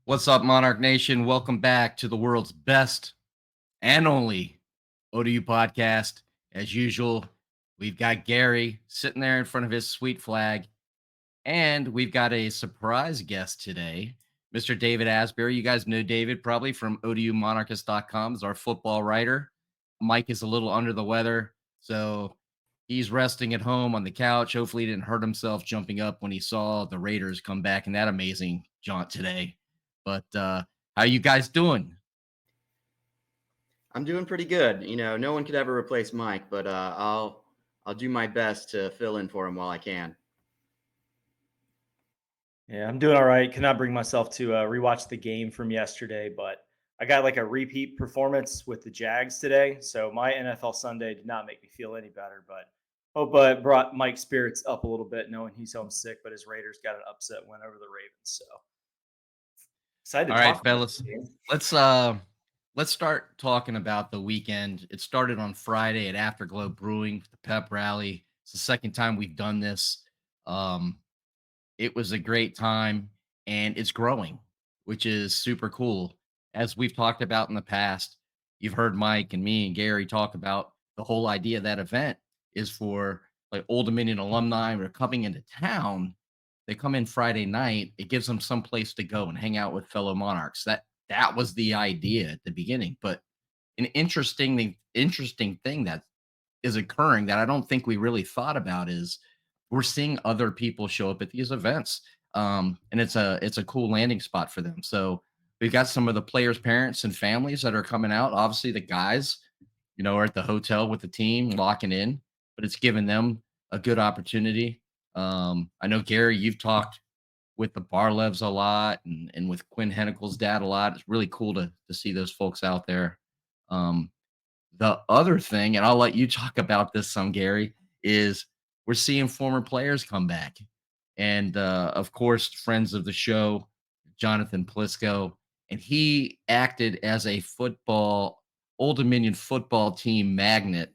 What's up, Monarch Nation? Welcome back to the world's best and only ODU podcast. As usual, we've got Gary sitting there in front of his sweet flag, and we've got a surprise guest today, Mr. David Asbury. You guys know David probably from ODUmonarchist.com as our football writer. Mike is a little under the weather, so he's resting at home on the couch. Hopefully, he didn't hurt himself jumping up when he saw the Raiders come back in that amazing jaunt today. But how you guys doing? I'm doing pretty good. No one could ever replace Mike, but I'll do my best to fill in for him while I can. Yeah, I'm doing all right. Cannot bring myself to rewatch the game from yesterday, but I got like a repeat performance with the Jags today. So my NFL Sunday did not make me feel any better, but hope it brought Mike's spirits up a little bit, knowing he's homesick, but his Raiders got an upset win over the Ravens. So excited to All right, talk about fellas. this game. Let's start talking about the weekend. It started on Friday at Afterglow Brewing, the pep rally. It's the second time we've done this. Um, it was a great time and it's growing, which is super cool. As we've talked about in the past, you've heard Mike and me and Gary talk about the whole idea of that event is for like Old Dominion alumni who are coming into town. They come in Friday night. It gives them some place to go and hang out with fellow Monarchs. That was the idea at the beginning. But an interesting thing that is occurring that I don't think we really thought about is we're seeing other people show up at these events. And it's a cool landing spot for them. So we've got some of the players' parents and families that are coming out. Obviously, the guys, are at the hotel with the team locking in, but it's given them a good opportunity. I know Gary, you've talked with the Barlevs a lot and with Quinn Hennickel's dad a lot. It's really cool to see those folks out there. Um, the other thing, and I'll let you talk about this some, Gary, is we're seeing former players come back. And of course, friends of the show, Jonathan Plisco, and he acted as a Old Dominion football team magnet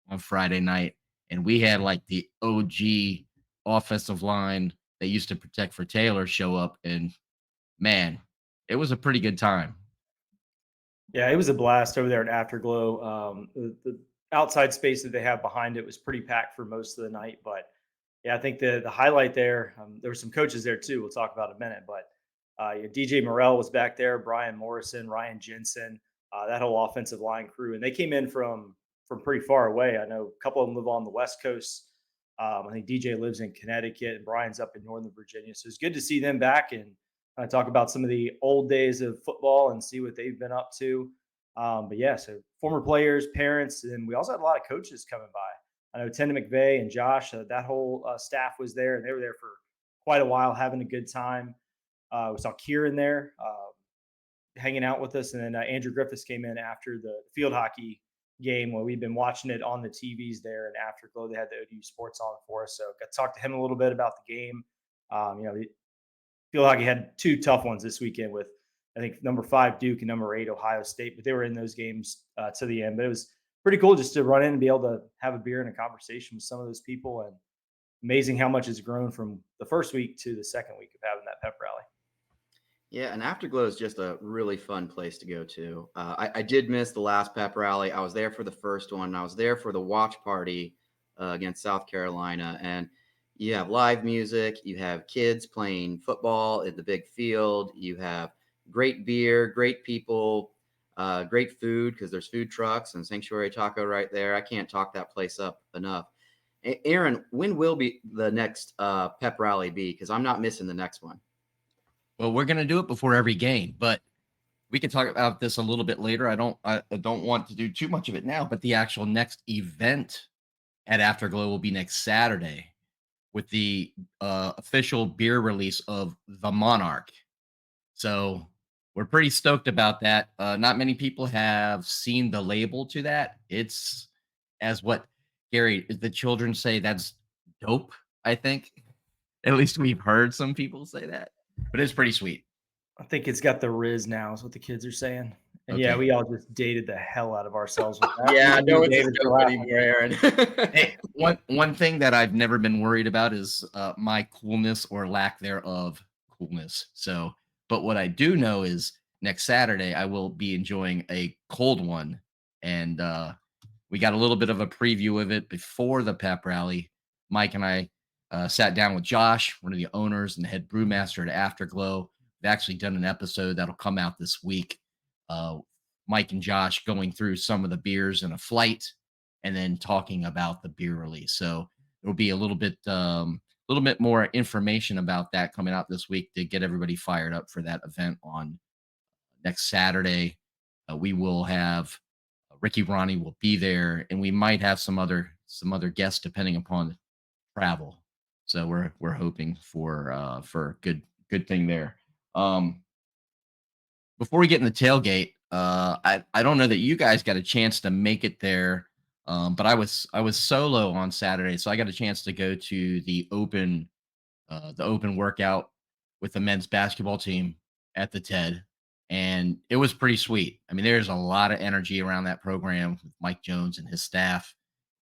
on Friday night. And we had like the OG offensive line that used to protect for Taylor show up. And man, it was a pretty good time. Yeah, it was a blast over there at Afterglow. The outside space that they have behind it was pretty packed for most of the night, but yeah, I think the highlight there, there were some coaches there too. We'll talk about in a minute, but DJ Morrell was back there, Brian Morrison, Ryan Jensen, that whole offensive line crew, and they came in from pretty far away. I know a couple of them live on the West Coast. I think DJ lives in Connecticut, and Brian's up in Northern Virginia. So it's good to see them back and talk about some of the old days of football and see what they've been up to. But yeah, so former players, parents, and we also had a lot of coaches coming by. I know Tenda McVeigh and Josh, that whole staff was there, and they were there for quite a while, having a good time. We saw Kieran there hanging out with us, and then Andrew Griffiths came in after the field hockey game where we've been watching it on the TVs there. And Afterglow, they had the ODU Sports on for us, so got to talk to him a little bit about the game. Field hockey had two tough ones this weekend with, I think, number 5 Duke and number 8 Ohio State, but they were in those games to the end. But it was pretty cool just to run in and be able to have a beer and a conversation with some of those people. And amazing how much has grown from the first week to the second week of having that pep rally. Yeah, and Afterglow is just a really fun place to go to. I did miss the last pep rally. I was there for the first one. I was there for the watch party against South Carolina. And you have live music. You have kids playing football at the big field. You have great beer, great people, great food because there's food trucks and Sanctuary Taco right there. I can't talk that place up enough. Aaron, when will be the next pep rally be? Because I'm not missing the next one. Well, we're gonna do it before every game, but we can talk about this a little bit later. I don't want to do too much of it now, but the actual next event at Afterglow will be next Saturday with the official beer release of the Monarch. So we're pretty stoked about that. Not many people have seen the label to that. It's as what Gary, the children say, that's dope, I think. At least we've heard some people say that, but it's pretty sweet. I think it's got the Riz now, is what the kids are saying. And Okay. yeah, we all just dated the hell out of ourselves with that. Yeah, no one's David joke anymore, Aaron. Hey, one thing that I've never been worried about is my coolness or lack thereof coolness. So, But what I do know is next Saturday I will be enjoying a cold one, and we got a little bit of a preview of it before the pep rally. Mike and I sat down with Josh, one of the owners and the head brewmaster at Afterglow. We've actually done an episode that'll come out this week. Uh, Mike and Josh going through some of the beers in a flight, and then talking about the beer release. So there'll be a little bit more information about that coming out this week to get everybody fired up for that event on next Saturday. We will have Ricky Ronnie will be there, and we might have some other guests depending upon travel. So we're hoping for good thing there. Um, Before we get in the tailgate, I don't know that you guys got a chance to make it there, but I was solo on Saturday, so I got a chance to go to the open workout with the men's basketball team at the TED, and it was pretty sweet. I mean, there's a lot of energy around that program with Mike Jones and his staff.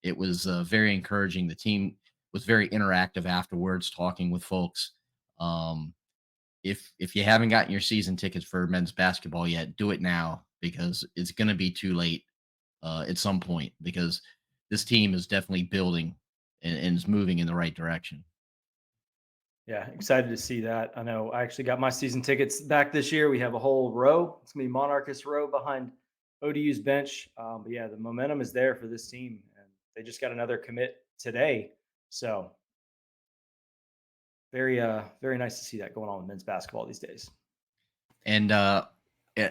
It was very encouraging. The team was very interactive afterwards, talking with folks. Um, if you haven't gotten your season tickets for men's basketball yet, do it now because it's going to be too late at some point because this team is definitely building and is moving in the right direction. Yeah, excited to see that. I know I actually got my season tickets back this year. We have a whole row. It's gonna be Monarchist row behind ODU's bench. But yeah, the momentum is there for this team, and they just got another commit today. So very nice to see that going on with men's basketball these days. And I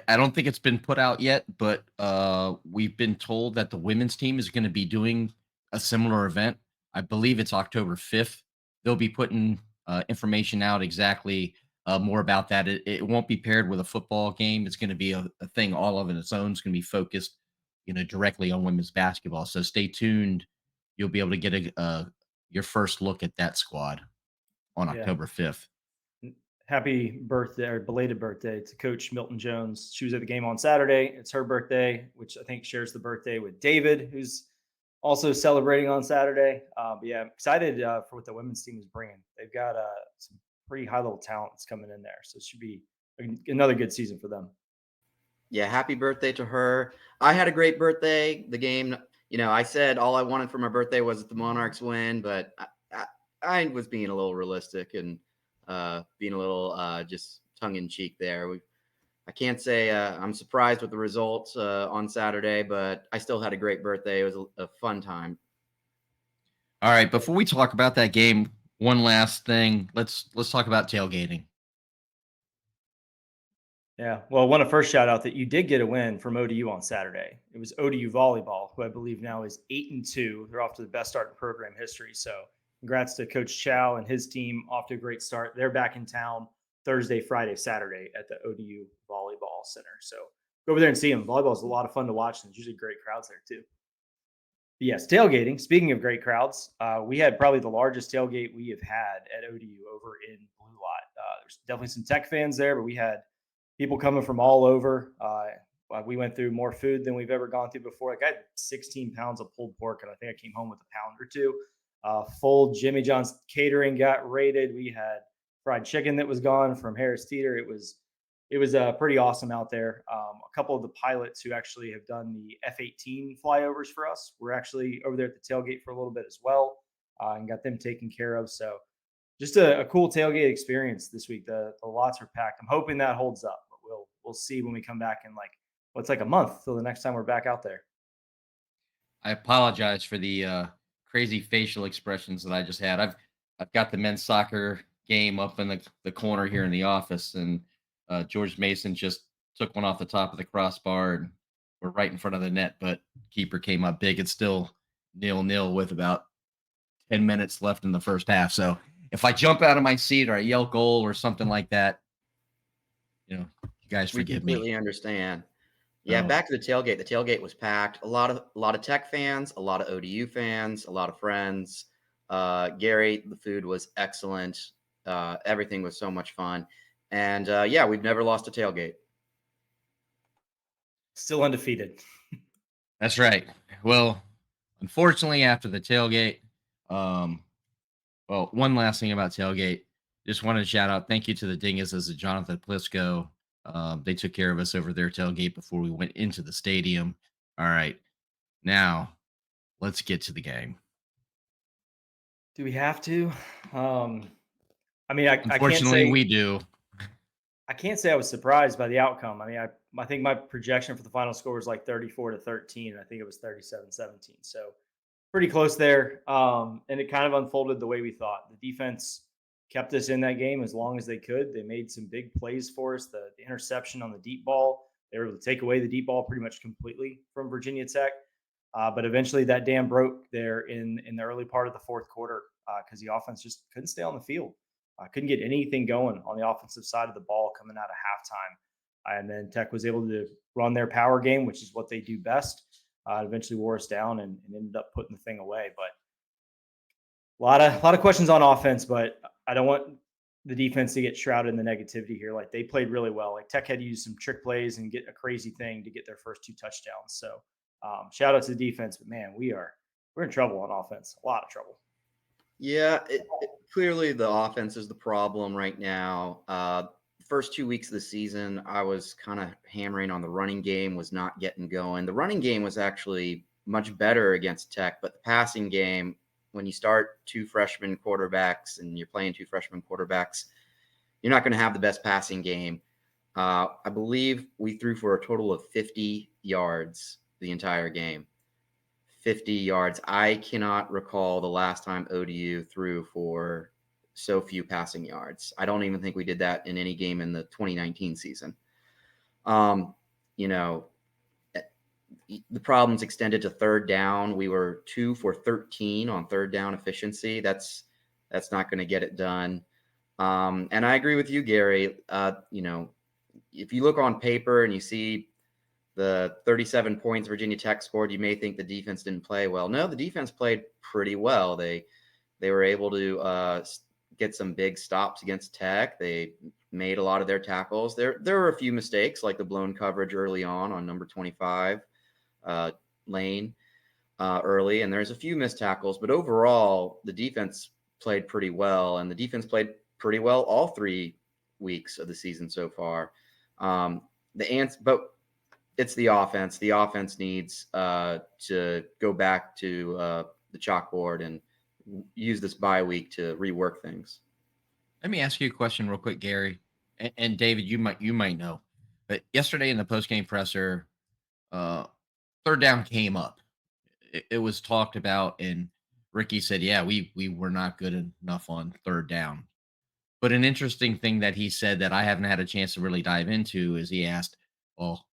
don't think it's been put out yet, but we've been told that the women's team is going to be doing a similar event. I believe it's October 5th. They'll be putting information out exactly more about that. It won't be paired with a football game. It's going to be a thing all of its own. It's going to be focused, directly on women's basketball. So stay tuned. You'll be able to get your first look at that squad on Yeah. October 5th. Happy birthday or belated birthday to Coach Milton Jones. She was at the game on Saturday. It's her birthday, which I think shares the birthday with David, who's also celebrating on Saturday. But yeah, I'm excited for what the women's team is bringing. They've got some pretty high level talents coming in there, so it should be another good season for them. Yeah, happy birthday to her. I had a great birthday. The game, I said all I wanted for my birthday was that the Monarchs win, but I was being a little realistic and being a little just tongue in cheek there. I can't say I'm surprised with the results on Saturday, but I still had a great birthday. It was a fun time. All right, before we talk about that game, one last thing. Let's talk about tailgating. Yeah. Well, I want to first shout out that you did get a win from ODU on Saturday. It was ODU volleyball, who I believe now is 8-2. They're off to the best start in program history. So congrats to Coach Chow and his team, off to a great start. They're back in town Thursday, Friday, Saturday at the ODU Volleyball Center. So go over there and see them. Volleyball is a lot of fun to watch, and there's usually great crowds there too. But yes, tailgating. Speaking of great crowds, we had probably the largest tailgate we have had at ODU over in Blue Lot. There's definitely some Tech fans there, but we had people coming from all over. We went through more food than we've ever gone through before. Like I had 16 pounds of pulled pork, and I think I came home with a pound or two. Full Jimmy John's catering got raided. We had fried chicken that was gone from Harris Teeter. It was pretty awesome out there. A couple of the pilots who actually have done the F-18 flyovers for us were actually over there at the tailgate for a little bit as well, and got them taken care of. So just a cool tailgate experience this week. The lots are packed. I'm hoping that holds up, but we'll see when we come back in it's like a month till the next time we're back out there. I apologize for the crazy facial expressions that I just had. I've got the men's soccer game up in the corner here in the office, and George Mason just took one off the top of the crossbar, and we're right in front of the net, but keeper came up big. It's still 0-0 with about 10 minutes left in the first half. So if I jump out of my seat or I yell goal or something like that, you guys We forgive me. completely understand. Yeah, Oh, back to the tailgate. The tailgate was packed. A lot of Tech fans, a lot of ODU fans, a lot of friends. Gary, the food was excellent. Everything was so much fun, and yeah, we've never lost a tailgate. Still undefeated. that's right. Well, unfortunately, after the tailgate, um, well, one last thing about tailgate. Just wanted to shout out, thank you to the Dinguses at Jonathan Plisco. They took care of us over their tailgate before we went into the stadium. All right, now let's get to the game. Do we have to? Um, I mean, I can't Unfortunately, say we do. I was surprised by the outcome. I mean, I think my projection for the final score was like 34-13. I think it was 37-17. So pretty close there. And it kind of unfolded the way we thought. The defense kept us in that game as long as they could. They made some big plays for us. The interception on the deep ball, they were able to take away the deep ball pretty much completely from Virginia Tech. But eventually that dam broke there in the early part of the fourth quarter because the offense just couldn't stay on the field. Couldn't get anything going on the offensive side of the ball coming out of halftime. And then Tech was able to run their power game, which is what they do best. Eventually wore us down and ended up putting the thing away. But a lot of questions on offense, but I don't want the defense to get shrouded in the negativity here. Like they played really well. Like Tech had to use some trick plays and get a crazy thing to get their first 2 touchdowns. So shout out to the defense, but man, we're in trouble on offense, a lot of trouble. Yeah, clearly the offense is the problem right now. First 2 weeks of the season, I was kind of hammering on the running game, was not getting going. The running game was actually much better against Tech, but the passing game, when you start 2 freshman quarterbacks and you're playing 2 freshman quarterbacks, you're not going to have the best passing game. I believe we threw for a total of 50 yards the entire game. 50 yards. I cannot recall the last time ODU threw for so few passing yards. I don't even think we did that in any game in the 2019 season. You know, the problems extended to third down. We were 2 for 13 on third down efficiency. That's not going to get it done. And I agree with you, Gary. If you look on paper and you see the 37 points Virginia Tech scored, you may think the defense didn't play well. No, the defense played pretty well. They were able to get some big stops against Tech. They made a lot of their tackles. There were a few mistakes, like the blown coverage early on number 25, Lane, early, and there's a few missed tackles. But overall, the defense played pretty well, and the defense played pretty well all 3 weeks of the season so far. But it's the offense. The offense needs to go back to the chalkboard and use this bye week to rework things. Let me ask you a question real quick, Gary, and David. You might know, but yesterday in the post game presser, uh, third down came up. It was talked about, and Ricky said, "Yeah, we were not good enough on third down." But an interesting thing that he said that I haven't had a chance to really dive into is he asked, "Well,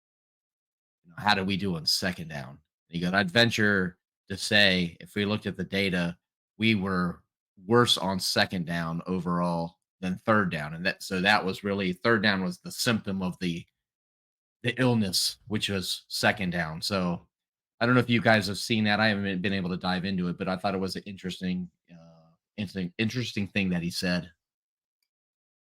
how do we do on second down?" He goes, "I'd venture to say if we looked at the data, we were worse on second down overall than third down, and that was really third down was the symptom of the illness, which was second down." So I don't know if you guys have seen that. I haven't been able to dive into it, but I thought it was an interesting thing that he said.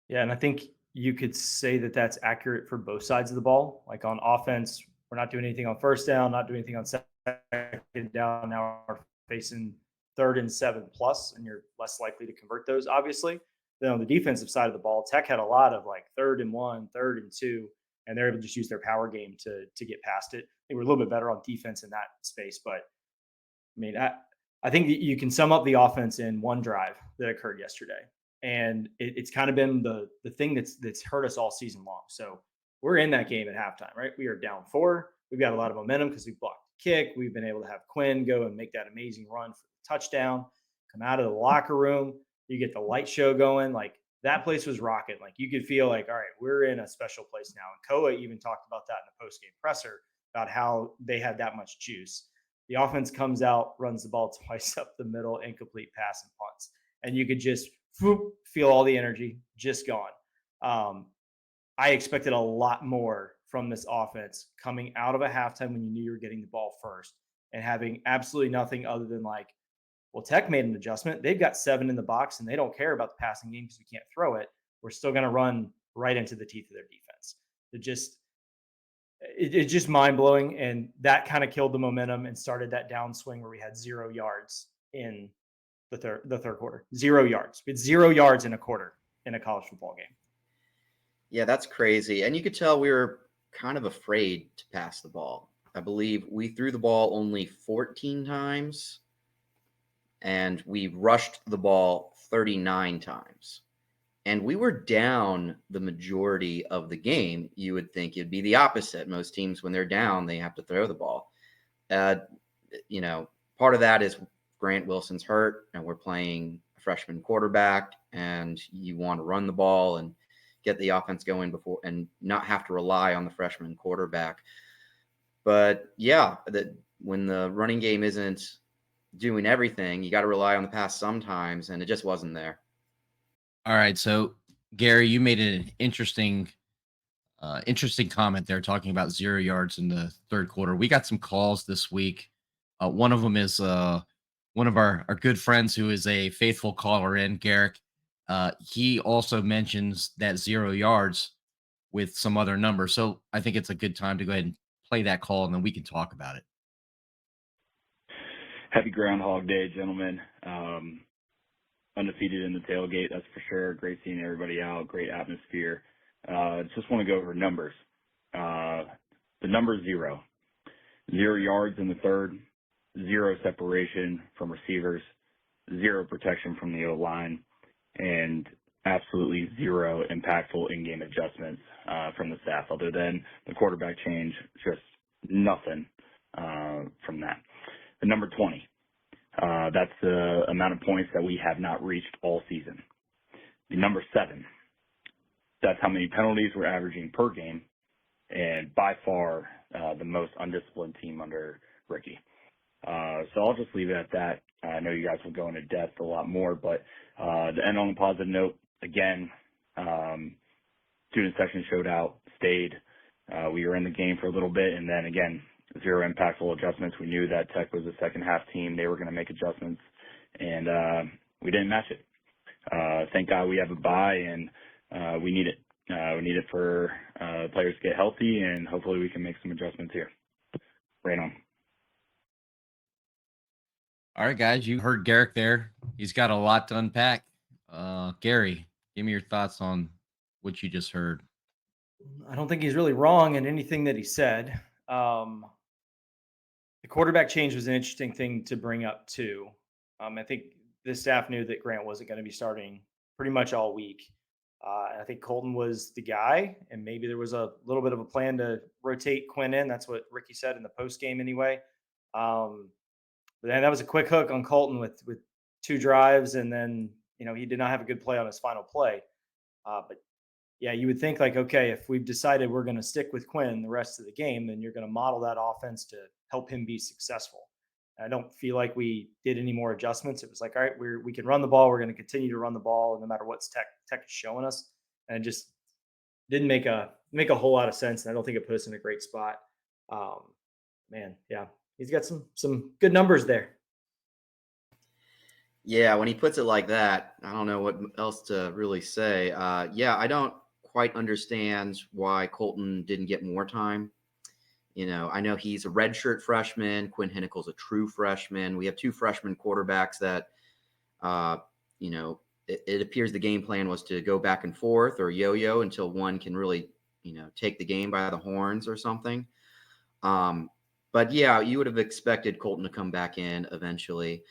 Yeah, and I think you could say that that's accurate for both sides of the ball. Like on offense, we're not doing anything on first down, not doing anything on second down. Now we're facing 3rd and 7 plus, and you're less likely to convert those, obviously. Then on the defensive side of the ball, Tech had a lot of like 3rd and 1, 3rd and 2, and they're able to just use their power game to get past it. They were a little bit better on defense in that space, but I mean, I think that you can sum up the offense in one drive that occurred yesterday, and it's kind of been the thing that's hurt us all season long. So we're in that game at halftime, right? We are down 4. We've got a lot of momentum because we blocked the kick. We've been able to have Quinn go and make that amazing run for the touchdown. Come out of the locker room, you get the light show going. Like that place was rocking. Like you could feel like, all right, we're in a special place now. And Koa even talked about that in the post game presser about how they had that much juice. The offense comes out, runs the ball twice up the middle, incomplete pass and punts. And you could just feel all the energy just gone. I expected a lot more from this offense coming out of a halftime when you knew you were getting the ball first and having absolutely nothing other than like, well, Tech made an adjustment. They've got 7 in the box and they don't care about the passing game because we can't throw it. We're still going to run right into the teeth of their defense. It's just mind blowing, and that kind of killed the momentum and started that downswing where we had 0 yards in the third quarter. 0 yards. It's 0 yards in a quarter, in a college football game. Yeah, that's crazy. And you could tell we were kind of afraid to pass the ball. I believe we threw the ball only 14 times and we rushed the ball 39 times. And we were down the majority of the game. You would think it'd be the opposite. Most teams, when they're down, they have to throw the ball. Uh, you know, part of that is Grant Wilson's hurt, and we're playing a freshman quarterback, and you want to run the ball and get the offense going before and not have to rely on the freshman quarterback. But yeah, that when the running game isn't doing everything, you got to rely on the pass sometimes, and it just wasn't there. All right, so Gary, you made an interesting comment there, talking about 0 yards in the third quarter. We got some calls this week. One of them is one of our good friends who is a faithful caller in, Garrick. He also mentions that 0 yards with some other numbers. So I think it's a good time to go ahead and play that call, and then we can talk about it. Happy Groundhog Day, gentlemen. Undefeated in the tailgate, that's for sure. Great seeing everybody out. Great atmosphere. Just want to go over numbers. The number 0. 0 yards in the third. 0 separation from receivers. 0 protection from the O-line. And absolutely 0 impactful in-game adjustments from the staff, other than the quarterback change. Just nothing from that. The number 20. That's the amount of points that we have not reached all season. The number 7. That's how many penalties we're averaging per game, and by far the most undisciplined team under Ricky. So I'll just leave it at that. I know you guys will go into depth a lot more, but to end on a positive note, again, student section showed out, stayed. We were in the game for a little bit, and then again, 0 impactful adjustments. We knew that Tech was a second half team. They were going to make adjustments, and we didn't match it. Thank God we have a bye, and we need it. We need it for players to get healthy, and hopefully we can make some adjustments here. Right on. All right, guys, you heard Garrick there. He's got a lot to unpack. Gary, give me your thoughts on what you just heard. I don't think he's really wrong in anything that he said. The quarterback change was an interesting thing to bring up too. I think the staff knew that Grant wasn't going to be starting pretty much all week. And I think Colton was the guy, and maybe there was a little bit of a plan to rotate Quinn in. That's what Ricky said in the post game anyway. But then that was a quick hook on Colton with 2 drives, and then he did not have a good play on his final play. But yeah, you would think like, okay, if we've decided we're going to stick with Quinn the rest of the game, then you're going to model that offense to help him be successful. And I don't feel like we did any more adjustments. It was like, all right, we can run the ball. We're going to continue to run the ball no matter what Tech is showing us. And it just didn't make a whole lot of sense. And I don't think it put us in a great spot. Man, yeah, he's got some good numbers there. Yeah, when he puts it like that, I don't know what else to really say. Yeah, I don't quite understand why Colton didn't get more time. I know he's a redshirt freshman. Quinn Hinnacle's a true freshman. We have 2 freshman quarterbacks that, it appears the game plan was to go back and forth or yo-yo until one can really, take the game by the horns or something. But yeah, you would have expected Colton to come back in eventually.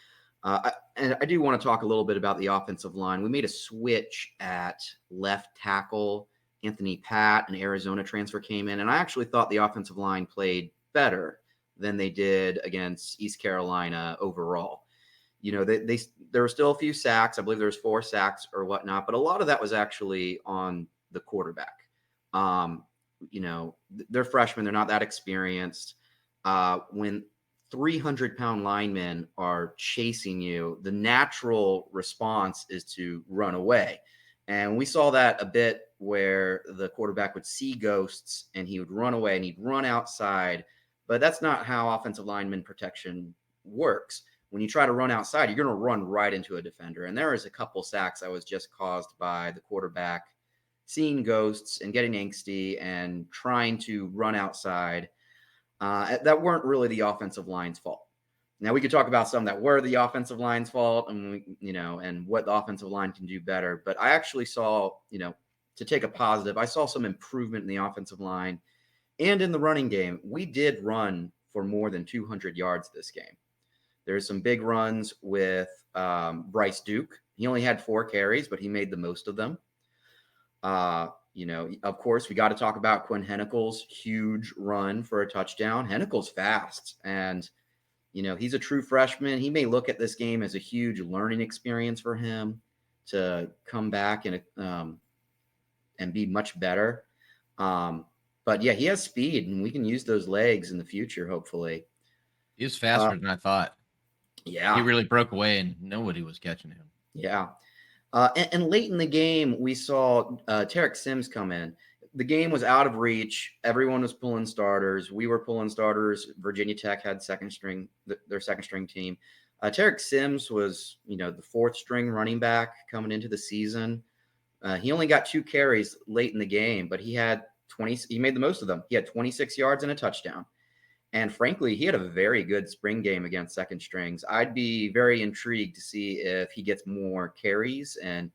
And I do want to talk a little bit about the offensive line. We made a switch at left tackle. Anthony Pat, an Arizona transfer, came in, and I actually thought the offensive line played better than they did against East Carolina overall. There were still a few sacks. I believe there was 4 sacks or whatnot, but a lot of that was actually on the quarterback. They're freshmen. They're not that experienced. When 300-pound linemen are chasing you, the natural response is to run away. And we saw that a bit where the quarterback would see ghosts and he would run away and he'd run outside. But that's not how offensive lineman protection works. When you try to run outside, you're going to run right into a defender. And there is a couple sacks that was just caused by the quarterback seeing ghosts and getting angsty and trying to run outside. That weren't really the offensive line's fault. Now we could talk about some that were the offensive line's fault, and and what the offensive line can do better. But I actually saw, to take a positive, I saw some improvement in the offensive line and in the running game. We did run for more than 200 yards this game. There's some big runs with Bryce Duke. He only had 4 carries, but he made the most of them. Of course, we got to talk about Quinn Hennickel's huge run for a touchdown. Hennickel's fast, and he's a true freshman. He may look at this game as a huge learning experience for him to come back and be much better. But yeah, he has speed, and we can use those legs in the future, hopefully. He was faster than I thought. He Yeah, really broke away, and nobody was catching him. yeah. And late in the game, we saw Tarek Sims come in. The game was out of reach. Everyone was pulling starters. We were pulling starters. Virginia Tech had their second string team. Tarek Sims was, the fourth string running back coming into the season. He only got 2 carries late in the game, but he had 20. He made the most of them. He had 26 yards and a touchdown. And frankly, he had a very good spring game against second strings. I'd be very intrigued to see if he gets more carries and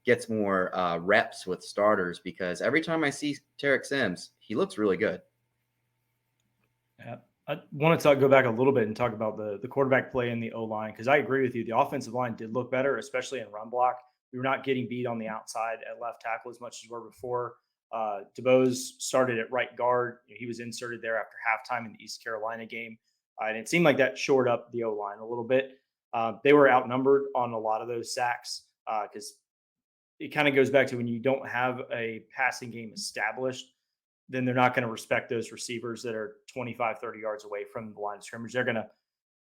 gets more reps with starters, because every time I see Tarek Sims, he looks really good. Yeah. I want to go back a little bit and talk about the quarterback play and the O line, because I agree with you. The offensive line did look better, especially in run block. We were not getting beat on the outside at left tackle as much as we were before. DeBose started at right guard. He was inserted there after halftime in the East Carolina game. And it seemed like that shored up the O line a little bit. They were outnumbered on a lot of those sacks because it kind of goes back to when you don't have a passing game established, then they're not going to respect those receivers that are 25, 30 yards away from the line of scrimmage. They're going to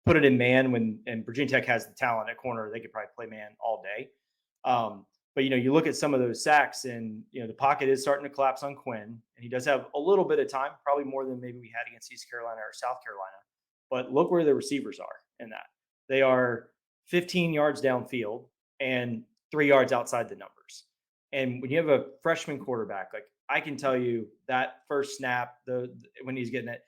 put it in man and Virginia Tech has the talent at corner. They could probably play man all day. But you look at some of those sacks, and the pocket is starting to collapse on Quinn, and he does have a little bit of time, probably more than maybe we had against East Carolina or South Carolina. But look where the receivers are in that. They are 15 yards downfield and 3 yards outside the numbers. And when you have a freshman quarterback, like I can tell you that first snap, when he's getting it,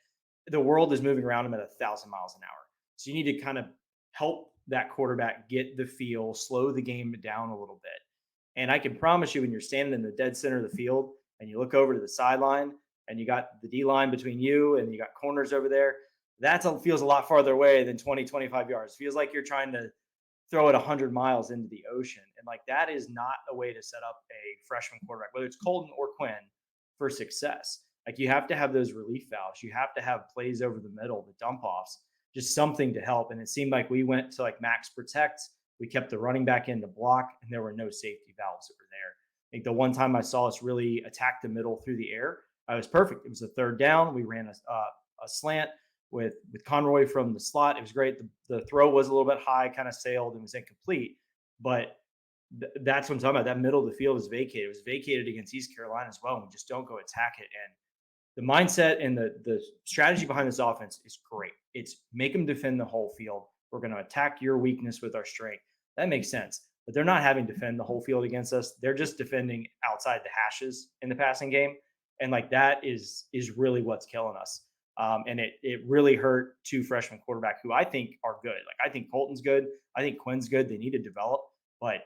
the world is moving around him at 1,000 miles an hour. So you need to kind of help that quarterback get the feel, slow the game down a little bit. And I can promise you, when you're standing in the dead center of the field and you look over to the sideline and you got the D line between you and you got corners over there, that feels a lot farther away than 20, 25 yards. It feels like you're trying to throw it 100 miles into the ocean. And like that is not a way to set up a freshman quarterback, whether it's Colton or Quinn, for success. Like you have to have those relief valves. You have to have plays over the middle, the dump offs, just something to help. And it seemed like we went to like max protect. We kept the running back in to block, and there were no safety valves that were there. I think the one time I saw us really attack the middle through the air, I was perfect. It was a third down. We ran a slant with Conroy from the slot. It was great. The throw was a little bit high, kind of sailed and was incomplete. But that's what I'm talking about. That middle of the field is vacated. It was vacated against East Carolina as well. And we just don't go attack it. And the mindset and the strategy behind this offense is great. It's make them defend the whole field. We're going to attack your weakness with our strength. That makes sense. But they're not having to defend the whole field against us. They're just defending outside the hashes in the passing game. And like that is really what's killing us. And it really hurt 2 freshman quarterbacks who I think are good. Like I think Colton's good. I think Quinn's good. They need to develop. But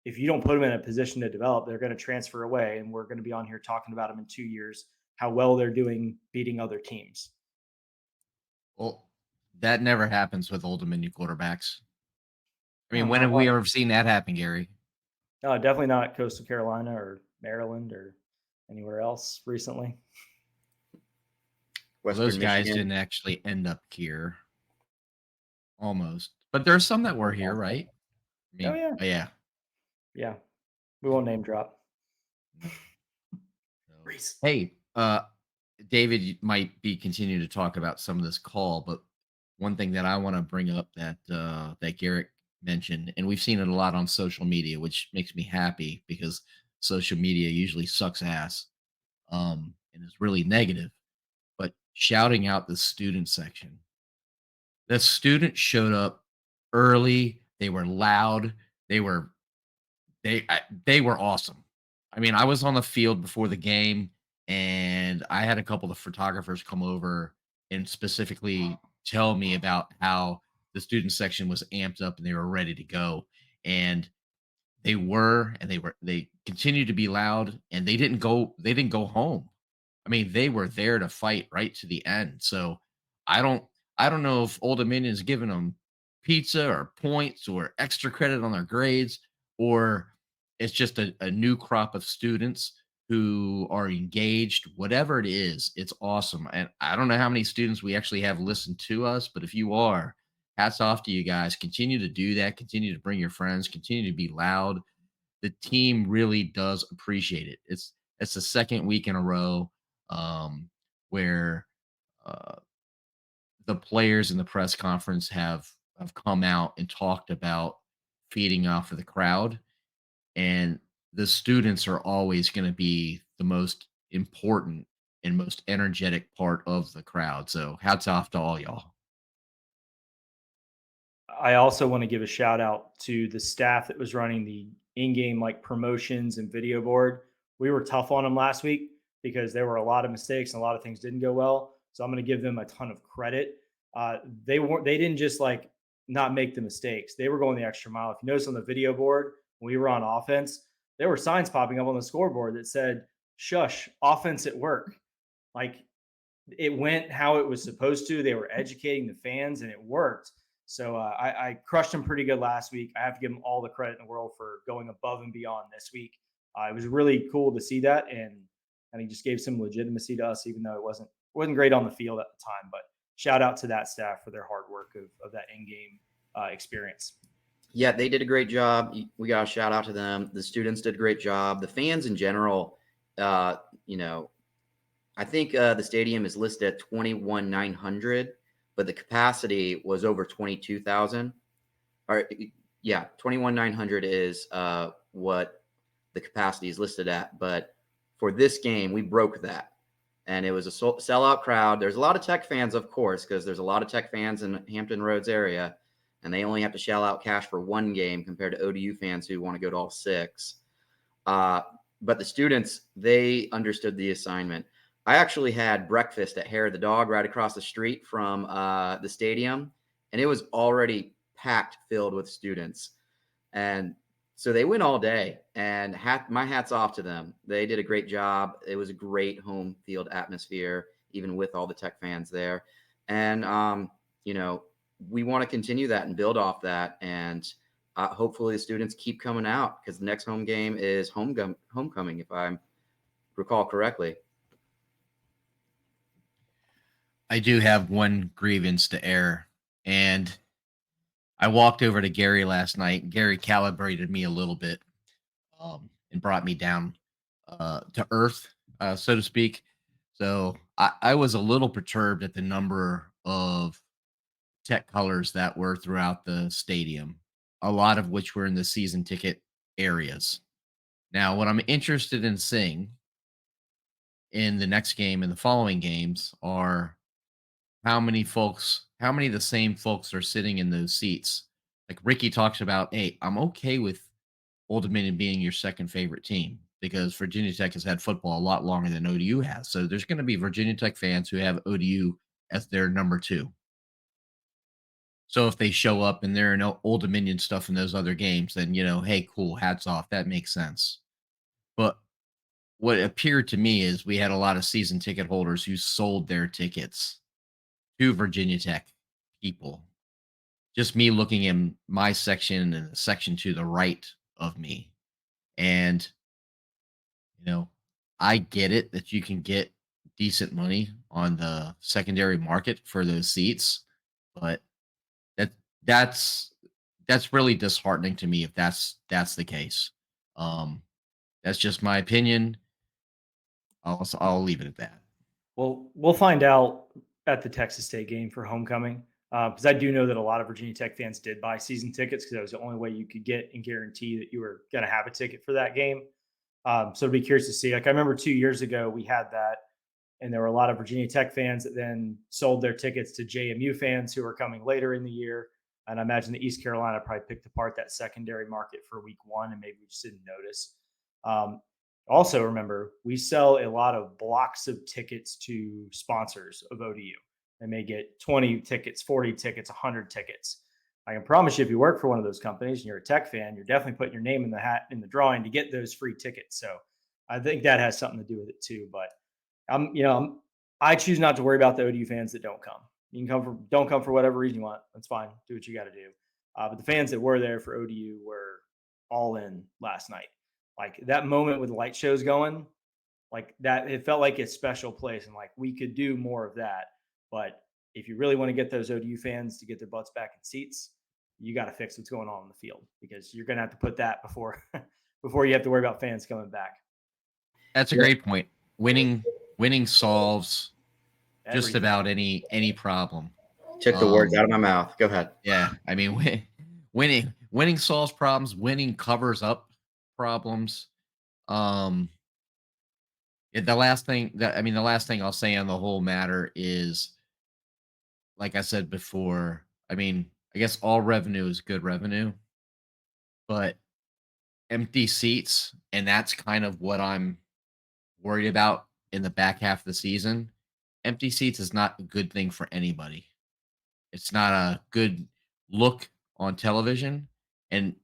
if you don't put them in a position to develop, they're going to transfer away. And we're going to be on here talking about them in 2 years, how well they're doing beating other teams. Well, that never happens with Old Dominion quarterbacks. I mean, No, when not have we like- ever seen that happen, Gary? No, definitely not Coastal Carolina or Maryland or anywhere else recently. Well, Western those guys Michigan. didn't actually end up here. Almost. But there's some that were here, right? I mean, Oh, yeah. yeah. Yeah. We won't name drop. So, Reese. hey, David might be continuing to talk about some of this call, but one thing that I want to bring up that Garrett mentioned, and we've seen it a lot on social media, which makes me happy because social media usually sucks ass, and is really negative. But shouting out the student section, the students showed up early. They were loud. They were they were awesome. I mean, I was on the field before the game, and I had a couple of photographers come over and specifically tell me about how the student section was amped up and they were ready to go. And they continued to be loud, and they didn't go home. I mean, they were there to fight right to the end. So I don't I don't know if Old Dominion's giving them pizza or points or extra credit on their grades, or it's just a new crop of students who are engaged. Whatever it is, it's awesome. And I don't know how many students we actually have listen to us, but if you are, hats off to you guys. Continue to do that. Continue to bring your friends. Continue to be loud. The team really does appreciate it. It's the second week in a row where uh, the players in the press conference have come out and talked about feeding off of the crowd, and the students are always going to be the most important and most energetic part of the crowd. So hats off to all y'all. I also want to give a shout out to the staff that was running the in-game like promotions and video board. We were tough on them last week because there were a lot of mistakes and a lot of things didn't go well. So I'm going to give them a ton of credit. They didn't just like not make the mistakes. They were going the extra mile. If you notice on the video board when we were on offense, there were signs popping up on the scoreboard that said "Shush, offense at work." Like it went how it was supposed to. They were educating the fans, and it worked. So I crushed them pretty good last week. I have to give them all the credit in the world for going above and beyond this week. It was really cool to see that, and I think just gave some legitimacy to us, even though it wasn't great on the field at the time. But shout out to that staff for their hard work of that in game experience. Yeah, they did a great job. We got a shout out to them. The students did a great job. The fans in general, uh, you know, I think the stadium is listed at 21,900, but the capacity was over 22,000. Or yeah, 21,900 is what the capacity is listed at. But for this game, we broke that, and it was a sellout crowd. There's a lot of Tech fans, of course, because there's a lot of Tech fans in Hampton Roads area, and they only have to shell out cash for one game compared to ODU fans who want to go to all six. Uh, but the students, they understood the assignment. I actually had breakfast at Hair of the Dog right across the street from the stadium, and it was already packed, filled with students. And so they went all day, and my hat's off to them. They did a great job. It was a great home field atmosphere, even with all the Tech fans there. And, you know, we want to continue that and build off that. And hopefully the students keep coming out because the next home game is homecoming, if I recall correctly. I do have one grievance to air, and I walked over to Gary last night. Gary calibrated me a little bit, and brought me down to earth, so to speak. So I was a little perturbed at the number of Tech colors that were throughout the stadium, a lot of which were in the season ticket areas. Now, what I'm interested in seeing in the next game and the following games are how many of the same folks are sitting in those seats. Like Ricky talks about, hey, I'm okay with Old Dominion being your second favorite team because Virginia Tech has had football a lot longer than ODU has. So there's going to be Virginia Tech fans who have ODU as their number two. So if they show up and there are no Old Dominion stuff in those other games, then hey, cool, hats off. That makes sense. But what appeared to me is we had a lot of season ticket holders who sold their tickets to Virginia Tech people. Just me looking in my section and the section to the right of me. And, you know, I get it that you can get decent money on the secondary market for those seats, but that that's that's really disheartening to me if that's the case. Um, that's just my opinion. I'll leave it at that. Well, we'll find out at the Texas State game for homecoming because I do know that a lot of Virginia Tech fans did buy season tickets because that was the only way you could get and guarantee that you were going to have a ticket for that game. So I'd be curious to see. Like I remember 2 years ago we had that, and there were a lot of Virginia Tech fans that then sold their tickets to JMU fans who were coming later in the year. And I imagine the East Carolina probably picked apart that secondary market for week one, and maybe we just didn't notice. Um, Also, remember, we sell a lot of blocks of tickets to sponsors of ODU. They may get 20 tickets, 40 tickets, 100 tickets. I can promise you, if you work for one of those companies and you're a Tech fan, you're definitely putting your name in the hat in the drawing to get those free tickets. So I think that has something to do with it too. But I choose not to worry about the ODU fans that don't come. You can don't come for whatever reason you want. That's fine. Do what you got to do. But the fans that were there for ODU were all in last night. Like that moment with the light shows going, like that, it felt like a special place, and like we could do more of that. But if you really want to get those ODU fans to get their butts back in seats, you got to fix what's going on in the field, because you're going to have to put that before before you have to worry about fans coming back. That's a Yeah. great point. Winning solves just Everything. about any problem. Took the words out of my mouth. Go ahead. Yeah, I mean, winning solves problems. Winning covers up problems. Um, the last thing I'll say on the whole matter is, like I said before. I mean, I guess all revenue is good revenue, but empty seats, and that's kind of what I'm worried about in the back half of the season. Empty seats is not a good thing for anybody. It's not a good look on television, and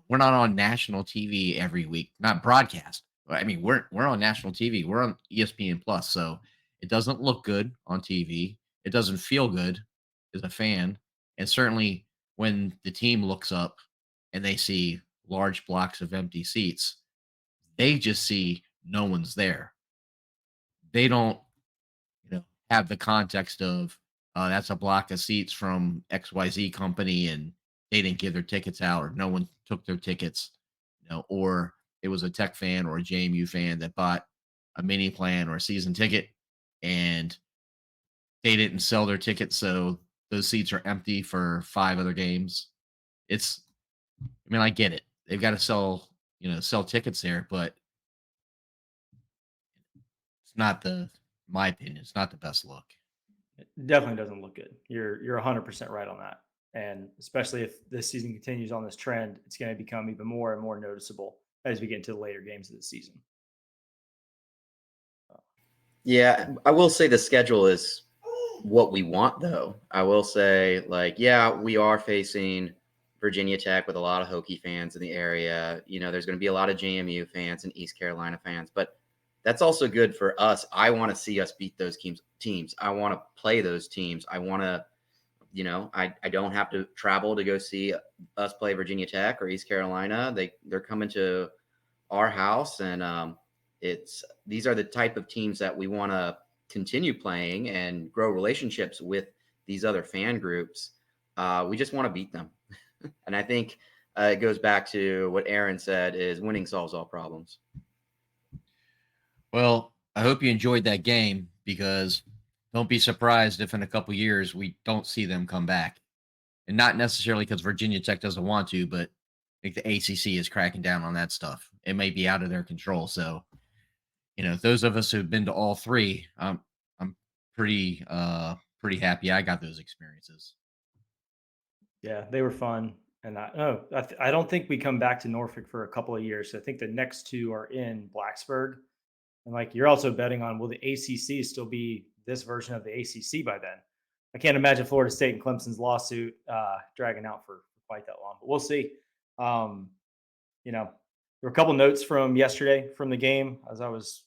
we're not on national TV every week, not broadcast. I mean, we're on national TV. We're on ESPN Plus, so it doesn't look good on TV. It doesn't feel good as a fan, and certainly when the team looks up and they see large blocks of empty seats, they just see no one's there. They don't, have the context of, that's a block of seats from XYZ company and they didn't give their tickets out, or no one took their tickets, or it was a Tech fan or a JMU fan that bought a mini plan or a season ticket and they didn't sell their tickets. So those seats are empty for 5 other games. I get it. They've got to sell tickets there, but it's not my opinion, it's not the best look. It definitely doesn't look good. You're 100% right on that. And especially if this season continues on this trend, it's going to become even more and more noticeable as we get into the later games of the season. Yeah, I will say the schedule is what we want, though. I will say, we are facing Virginia Tech with a lot of Hokie fans in the area. There's going to be a lot of JMU fans and East Carolina fans, but that's also good for us. I want to see us beat those teams. I want to play those teams. I want to, I don't have to travel to go see us play Virginia Tech or East Carolina. They're coming to our house, and these are the type of teams that we want to continue playing and grow relationships with these other fan groups. We just want to beat them. And I think it goes back to what Aaron said, is winning solves all problems. Well, I hope you enjoyed that game, because don't be surprised if in a couple years we don't see them come back. And not necessarily because Virginia Tech doesn't want to, but I think the ACC is cracking down on that stuff. It may be out of their control. So, those of us who've been to all three, I'm pretty happy I got those experiences. Yeah, they were fun. And I don't think we come back to Norfolk for a couple of years. So I think the next two are in Blacksburg. And like, you're also betting on, will the ACC still be this version of the ACC by then? I can't imagine Florida State and Clemson's lawsuit dragging out for quite that long, but we'll see. There were a couple notes from yesterday from the game as I was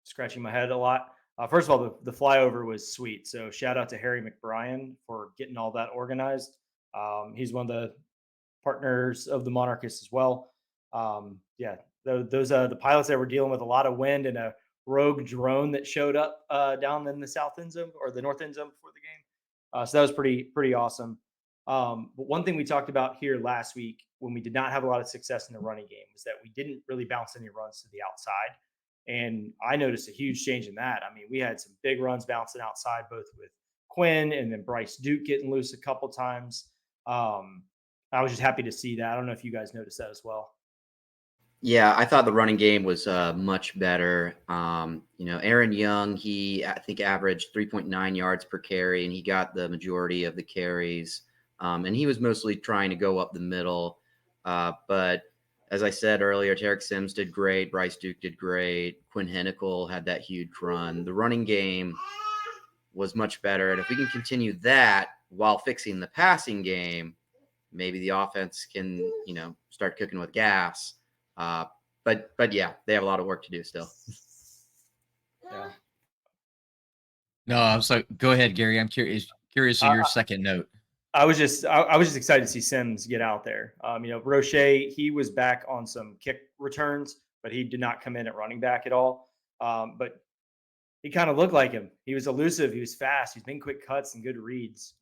scratching my head a lot. First of all, the flyover was sweet. So shout out to Harry McBrien for getting all that organized. He's one of the partners of the Monarchists as well. Those the pilots that were dealing with a lot of wind and a rogue drone that showed up down in the south end zone or the north end zone before the game. So that was pretty awesome. But one thing we talked about here last week when we did not have a lot of success in the running game was that we didn't really bounce any runs to the outside. And I noticed a huge change in that. I mean, we had some big runs bouncing outside, both with Quinn and then Bryce Duke getting loose a couple times. I was just happy to see that. I don't know if you guys noticed that as well. Yeah, I thought the running game was much better. Aaron Young, I think averaged 3.9 yards per carry, and he got the majority of the carries. And he was mostly trying to go up the middle. But as I said earlier, Tarek Sims did great. Bryce Duke did great. Quinn Hennicle had that huge run. The running game was much better. And if we can continue that while fixing the passing game, maybe the offense can, start cooking with gas. But yeah, they have a lot of work to do still. Yeah. No, I'm so go ahead, Gary. I'm curious of I, your second note. I was just excited to see Sims get out there. Roche, he was back on some kick returns, but he did not come in at running back at all. But he kind of looked like him. He was elusive. He was fast. He's making quick cuts and good reads.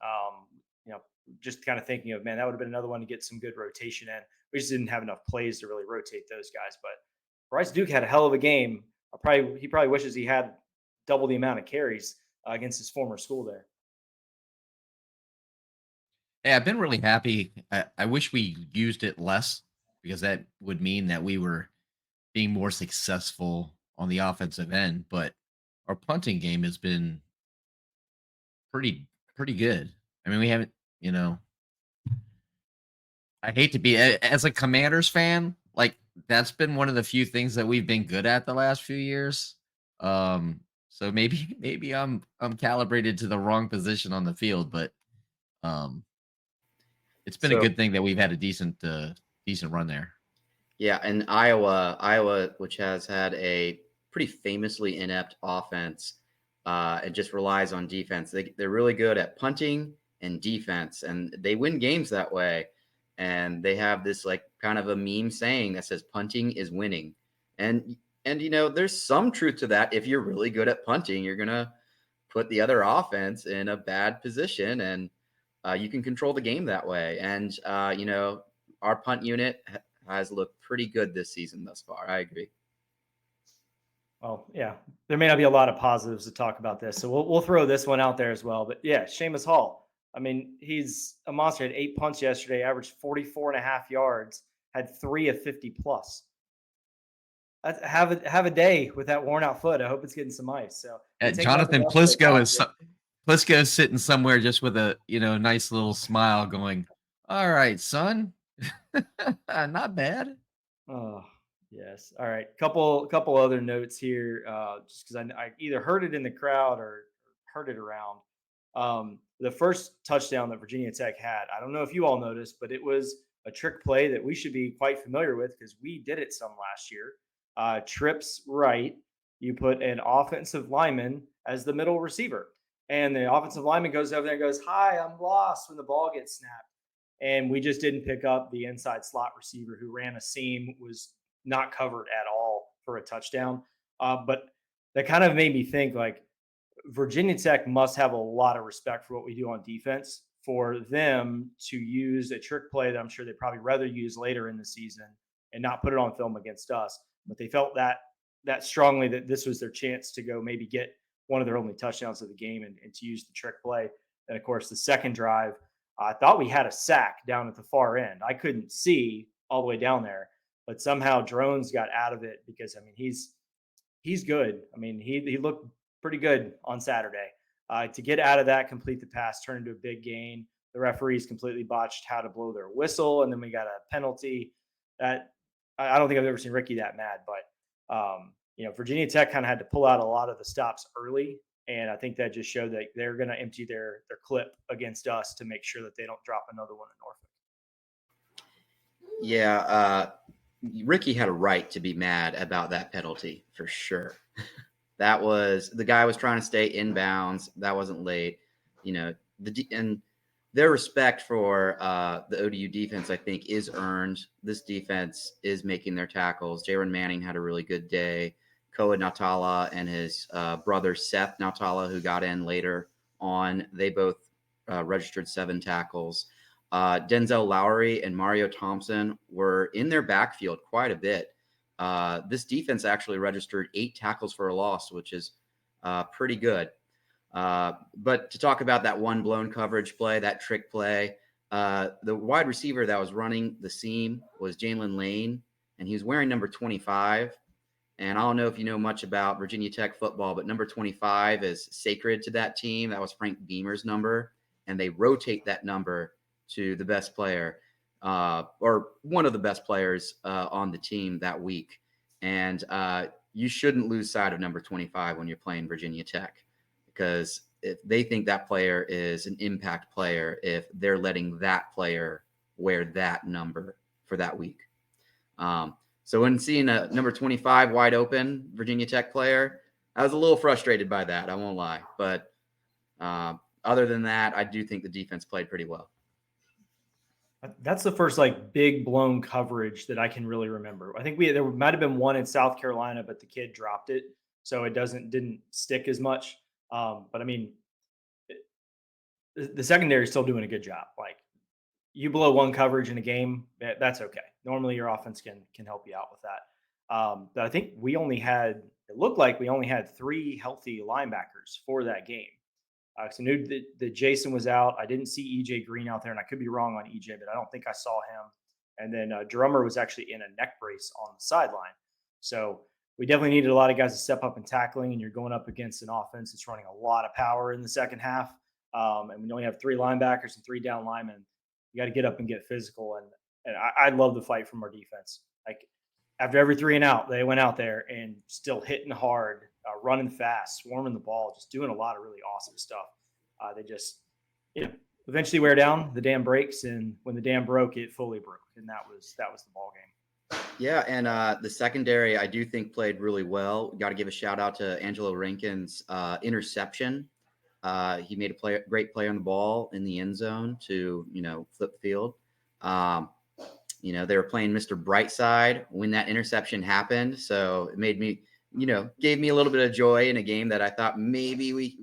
Just kind of thinking of, man, that would have been another one to get some good rotation in. We just didn't have enough plays to really rotate those guys. But Bryce Duke had a hell of a game. He probably wishes he had double the amount of carries against his former school there. Hey, I've been really happy. I wish we used it less because that would mean that we were being more successful on the offensive end. But our punting game has been pretty good. I mean, we haven't, I hate to be as a Commanders fan, like that's been one of the few things that we've been good at the last few years. So maybe I'm calibrated to the wrong position on the field, but um it's been a So good thing that we've had a decent run there. yeah, and Iowa, which has had a pretty famously inept offense, and just relies on defense. They're really good at punting and defense, and they win games that way. And they have this like kind of a meme saying that says punting is winning. And there's some truth to that. If you're really good at punting, you're gonna put the other offense in a bad position, and you can control the game that way. And our punt unit has looked pretty good this season thus far. I agree. Well, yeah, there may not be a lot of positives to talk about this, so we'll throw this one out there as well. But yeah, Seamus Hall. I mean, he's a monster. Had 8 punts yesterday, averaged 44 and a half yards, had 3 of 50 plus. Have a day with that worn out foot. I hope it's getting some ice. So we take nothing Jonathan else but Plisko is sitting somewhere just with a nice little smile, going, "All right, son, not bad." Oh, yes. All right. Couple other notes here, just because I either heard it in the crowd or heard it around. The first touchdown that Virginia Tech had, I don't know if you all noticed, but it was a trick play that we should be quite familiar with because we did it some last year. Trips right, you put an offensive lineman as the middle receiver, and the offensive lineman goes over there and goes, "Hi, I'm lost," when the ball gets snapped. And we just didn't pick up the inside slot receiver who ran a seam, was not covered at all for a touchdown. But that kind of made me think like Virginia Tech must have a lot of respect for what we do on defense for them to use a trick play that I'm sure they'd probably rather use later in the season and not put it on film against us. But they felt that strongly that this was their chance to go maybe get one of their only touchdowns of the game and to use the trick play. And of course, the second drive, I thought we had a sack down at the far end. I couldn't see all the way down there, but somehow Drones got out of it because I mean he's good. I mean he looked pretty good on Saturday. To get out of that, complete the pass, turn into a big gain. The referees completely botched how to blow their whistle, and then we got a penalty. That I don't think I've ever seen Ricky that mad, but Virginia Tech kind of had to pull out a lot of the stops early, and I think that just showed that they're going to empty their clip against us to make sure that they don't drop another one in Norfolk. Yeah, Ricky had a right to be mad about that penalty for sure. That was the guy was trying to stay inbounds. That wasn't late. And their respect for the ODU defense, I think, is earned. This defense is making their tackles. Jaron Manning had a really good day. Koa Natala and his brother Seth Natala, who got in later on, they both registered 7 tackles. Denzel Lowry and Mario Thompson were in their backfield quite a bit. This defense actually registered 8 tackles for a loss, which is pretty good. But to talk about that one blown coverage play, that trick play, the wide receiver that was running the seam was Jalen Lane, and he was wearing number 25. And I don't know if you know much about Virginia Tech football, but number 25 is sacred to that team. That was Frank Beamer's number, and they rotate that number to the best player or one of the best players on the team that week. And you shouldn't lose sight of number 25 when you're playing Virginia Tech because if they think that player is an impact player, if they're letting that player wear that number for that week. So when seeing a number 25 wide open Virginia Tech player, I was a little frustrated by that. I won't lie, but other than that, I do think the defense played pretty well. That's the first like big blown coverage that I can really remember. I think there might have been one in South Carolina, but the kid dropped it, so it didn't stick as much. But I mean, the secondary is still doing a good job. Like you blow one coverage in a game, that's okay. Normally, your offense can help you out with that. But I think it looked like we only had 3 healthy linebackers for that game. So I knew that Jason was out. I didn't see EJ Green out there, and I could be wrong on EJ, but I don't think I saw him. And then Drummer was actually in a neck brace on the sideline. So we definitely needed a lot of guys to step up in tackling, and you're going up against an offense that's running a lot of power in the second half. And we only have 3 linebackers and 3 down linemen. You got to get up and get physical. And I love the fight from our defense. Like after every 3 and out, they went out there and still hitting hard, running fast, swarming the ball, just doing a lot of really awesome stuff. They just, eventually wear down. The dam breaks, and when the dam broke, it fully broke, and that was the ball game. Yeah, and the secondary I do think played really well. Got to give a shout out to Angelo Rankin's interception. He made a great play on the ball in the end zone to flip the field. They were playing Mr. Brightside when that interception happened, so it made me, gave me a little bit of joy in a game that I thought maybe we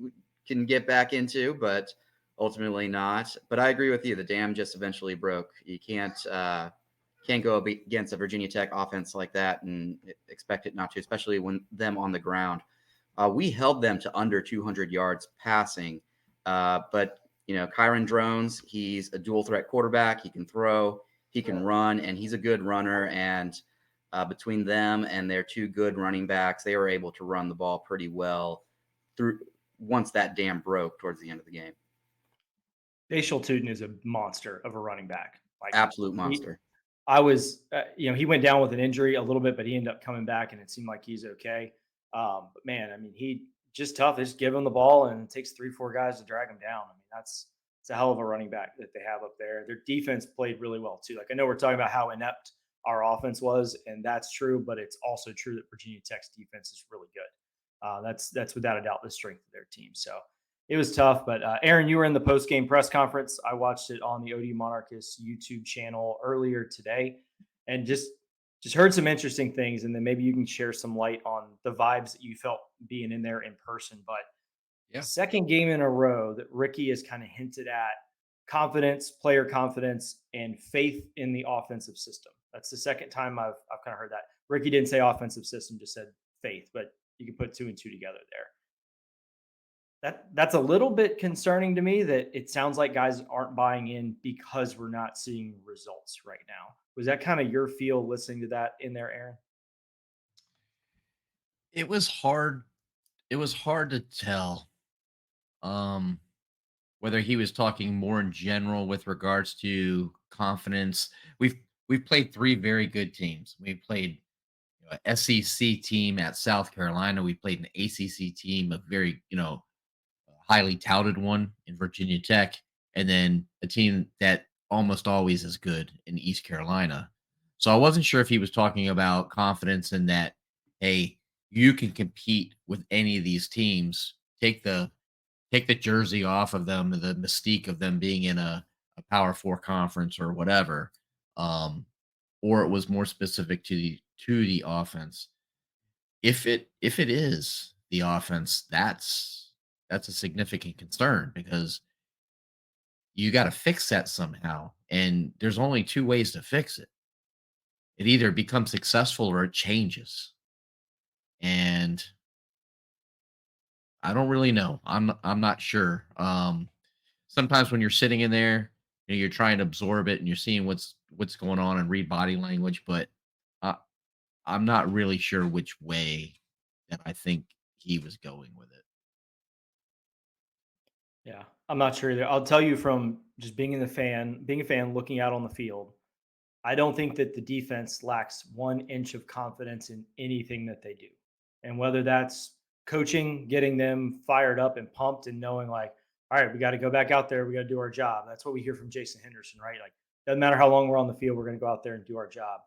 can get back into, but ultimately not. But I agree with you. The dam just eventually broke. You can't go against a Virginia Tech offense like that and expect it not to, especially when them on the ground. We held them to under 200 yards passing, but Kyron Drones, he's a dual threat quarterback. He can throw, he can run, and he's a good runner. And between them and their 2 good running backs, they were able to run the ball pretty well through once that dam broke towards the end of the game. Facial Tootin is a monster of a running back. Like Absolute monster. He went down with an injury a little bit, but he ended up coming back, and it seemed like he's okay. But man, I mean, he just tough. They just give him the ball, and it takes 3-4 guys to drag him down. I mean, it's a hell of a running back that they have up there. Their defense played really well too. Like I know we're talking about how inept our offense was, and that's true, but it's also true that Virginia Tech's defense is really good. That's without a doubt the strength of their team. So it was tough, but Aaron, you were in the post-game press conference. I watched it on the OD Monarchist YouTube channel earlier today, and just heard some interesting things. And then maybe you can share some light on the vibes that you felt being in there in person. But Yeah. second game in a row that Ricky has kind of hinted at confidence, player confidence, and faith in the offensive system. That's the second time I've kind of heard that. Ricky didn't say offensive system, just said faith, but you can put 2 and 2 together there. That's a little bit concerning to me that it sounds like guys aren't buying in because we're not seeing results right now. Was that kind of your feel listening to that in there, Aaron? It was hard. It was hard to tell um, whether he was talking more in general with regards to confidence. We've played 3 very good teams. We played a SEC team at South Carolina. We played an ACC team, a very highly touted one in Virginia Tech, and then a team that almost always is good in East Carolina. So I wasn't sure if he was talking about confidence in that, hey, you can compete with any of these teams. Take the jersey off of them, the mystique of them being in a Power Four conference or whatever. Um, or it was more specific to the offense. If it is the offense, that's a significant concern because you got to fix that somehow. And there's only 2 ways to fix it. It either becomes successful or it changes. And I don't really know. I'm not sure. Sometimes when you're sitting in there, you're trying to absorb it and you're seeing what's going on and read body language, but uh, I'm not really sure which way that I think he was going with it. Yeah, I'm not sure either. I'll tell you from just being a fan, looking out on the field, I don't think that the defense lacks 1 inch of confidence in anything that they do. And whether that's coaching, getting them fired up and pumped and knowing like, all right, we got to go back out there. We got to do our job. That's what we hear from Jason Henderson, right? Like, doesn't matter how long we're on the field, we're going to go out there and do our job.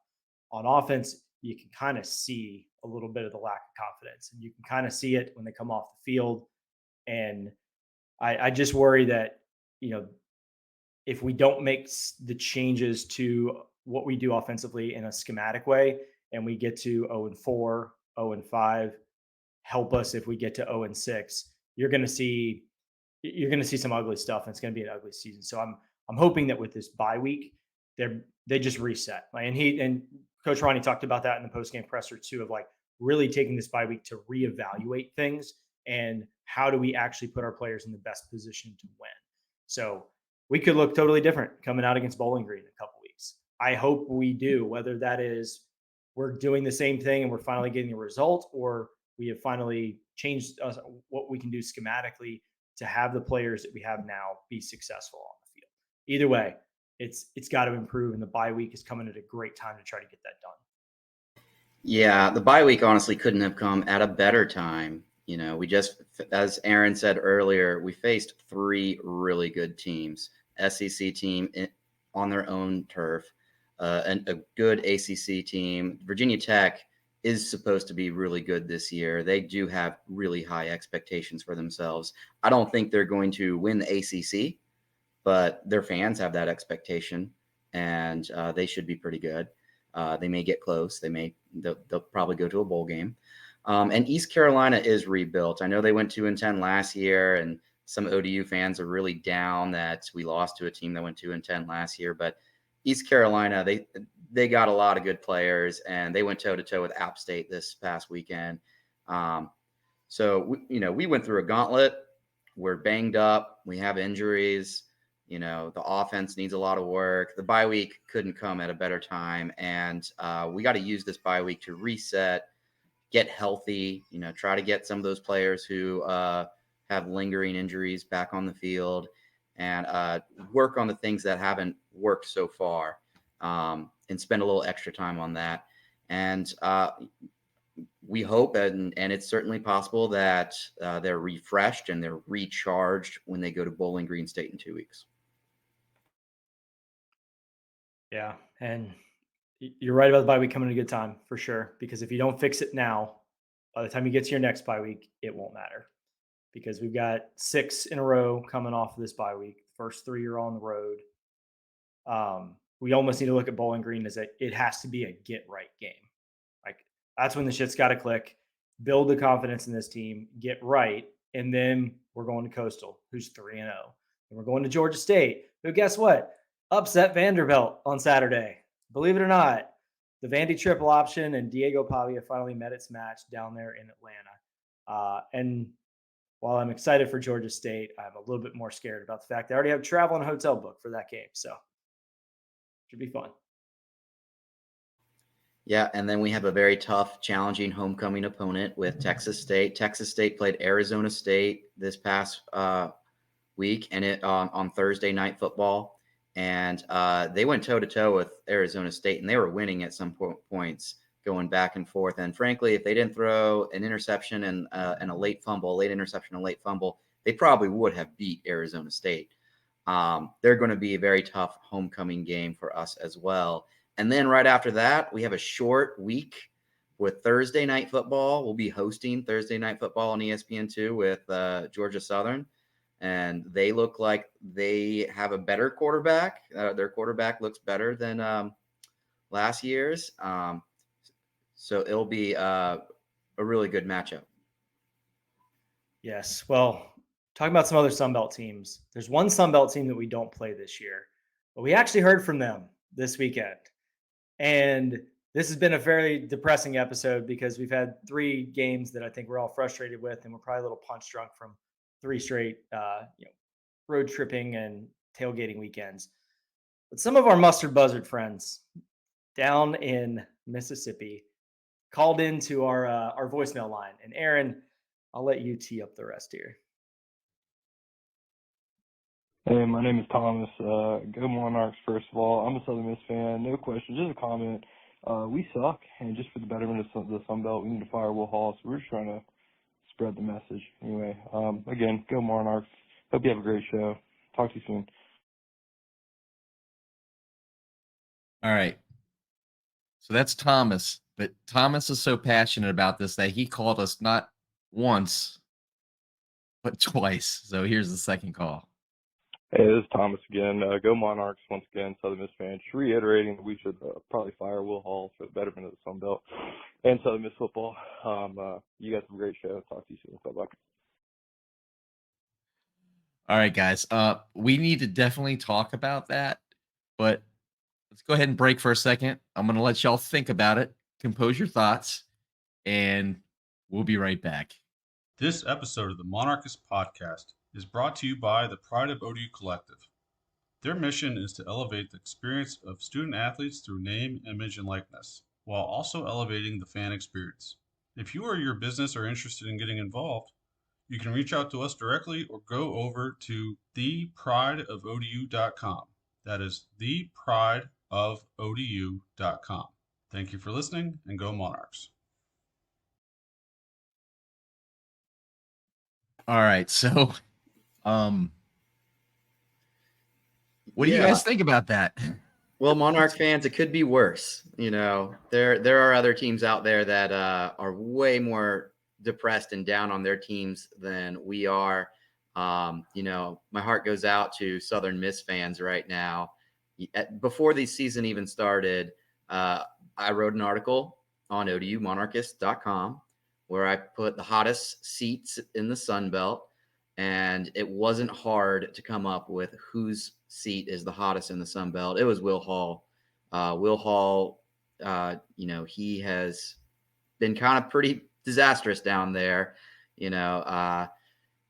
On offense, you can kind of see a little bit of the lack of confidence, and you can kind of see it when they come off the field. And I just worry that, if we don't make the changes to what we do offensively in a schematic way, and we get to 0-4, 0-5, help us if we get to 0-6, you're going to see some ugly stuff, and it's going to be an ugly season. So I'm hoping that with this bye week, they just reset. And Coach Ronnie talked about that in the postgame presser too, of like really taking this bye week to reevaluate things and how do we actually put our players in the best position to win. So we could look totally different coming out against Bowling Green in a couple weeks. I hope we do, whether that is we're doing the same thing and we're finally getting a result, or we have finally changed what we can do schematically to have the players that we have now be successful on the field. Either way, it's got to improve, and the bye week is coming at a great time to try to get that done. Yeah, the bye week honestly couldn't have come at a better time. We just, as Aaron said earlier, we faced 3 really good teams. SEC team on their own turf, and a good ACC team. Virginia Tech is supposed to be really good this year. They do have really high expectations for themselves. I don't think they're going to win the ACC, but their fans have that expectation, and they should be pretty good. They may get close. They'll probably go to a bowl game. And East Carolina is rebuilt. I know they went 2-10 last year, and some ODU fans are really down that we lost to a team that went 2-10 last year. But East Carolina, they got a lot of good players, and they went toe-to-toe with App State this past weekend. So we went through a gauntlet. We're banged up. We have injuries. The offense needs a lot of work. The bye week couldn't come at a better time, and we got to use this bye week to reset, get healthy, try to get some of those players who have lingering injuries back on the field, and work on the things that haven't worked so far, and spend a little extra time on that. And we hope, and it's certainly possible, that they're refreshed and they're recharged when they go to Bowling Green State in 2 weeks. Yeah, and you're right about the bye week coming at a good time for sure, because if you don't fix it now, by the time you get to your next bye week, it won't matter, because we've got 6 in a row coming off of this bye week. First 3 are on the road. We almost need to look at Bowling Green as it has to be a get right game. Like, that's when the shit's got to click. Build the confidence in this team, get right, and then we're going to Coastal, who's 3-0, and we're going to Georgia State, who, guess what, upset Vanderbilt on Saturday. Believe it or not, the Vandy triple option and Diego Pavia finally met its match down there in Atlanta. And while I'm excited for Georgia State, I'm a little bit more scared about the fact they already have travel and hotel booked for that game. So should be fun. Yeah, and then we have a very tough, challenging homecoming opponent with Texas State. Texas State played Arizona State this past week, and it on Thursday Night Football, and they went toe-to-toe with Arizona State, and they were winning at some points, going back and forth. And frankly, if they didn't throw an interception and a late interception and late fumble, they probably would have beat Arizona State. They're going to be a very tough homecoming game for us as well. And then right after that, we have a short week with Thursday Night Football. We'll be hosting Thursday Night Football on ESPN2 with Georgia Southern. And they look like they have a better quarterback. Their quarterback looks better than last year's. So it'll be a really good matchup. Yes. Well, talking about some other Sunbelt teams, there's one Sunbelt team that we don't play this year, but we actually heard from them this weekend. And this has been a very depressing episode because we've had 3 games that I think we're all frustrated with, and we're probably a little punch drunk from 3 straight road tripping and tailgating weekends. But some of our mustard buzzard friends down in Mississippi called into our voicemail line. And Aaron, I'll let you tee up the rest here. Hey, my name is Thomas. Go Monarchs, first of all. I'm a Southern Miss fan. No question, just a comment. We suck, and just for the betterment of the Sun Belt, we need to fire Will Hall. So we're just trying to spread the message. Anyway, again, go Monarchs. Hope you have a great show. Talk to you soon. All right. So that's Thomas, but Thomas is so passionate about this that he called us not once, but twice. So here's the second call. Hey, this is Thomas again. Go Monarchs once again, Southern Miss fans. Just reiterating that we should probably fire Will Hall for the betterment of the Sun Belt and Southern Miss football. You guys have a great show. Talk to you soon. Bye-bye. All right, guys. We need to definitely talk about that, but let's go ahead and break for a second. I'm going to let y'all think about it, compose your thoughts, and we'll be right back. This episode of the Monarchist Podcast is brought to you by the Pride of ODU Collective. Their mission is to elevate the experience of student athletes through name, image, and likeness, while also elevating the fan experience. If you or your business are interested in getting involved, you can reach out to us directly or go over to theprideofodu.com. That is theprideofodu.com. Thank you for listening, and go Monarchs. All right. So, what do you Yeah. guys think about that? Well, Monarch fans, it could be worse. There are other teams out there that are way more depressed and down on their teams than we are. My heart goes out to Southern Miss fans right now. Before the season even started, I wrote an article on ODUmonarchist.com where I put the hottest seats in the Sun Belt, and it wasn't hard to come up with whose seat is the hottest in the Sun Belt. It was Will Hall. Will Hall, he has been kind of pretty disastrous down there.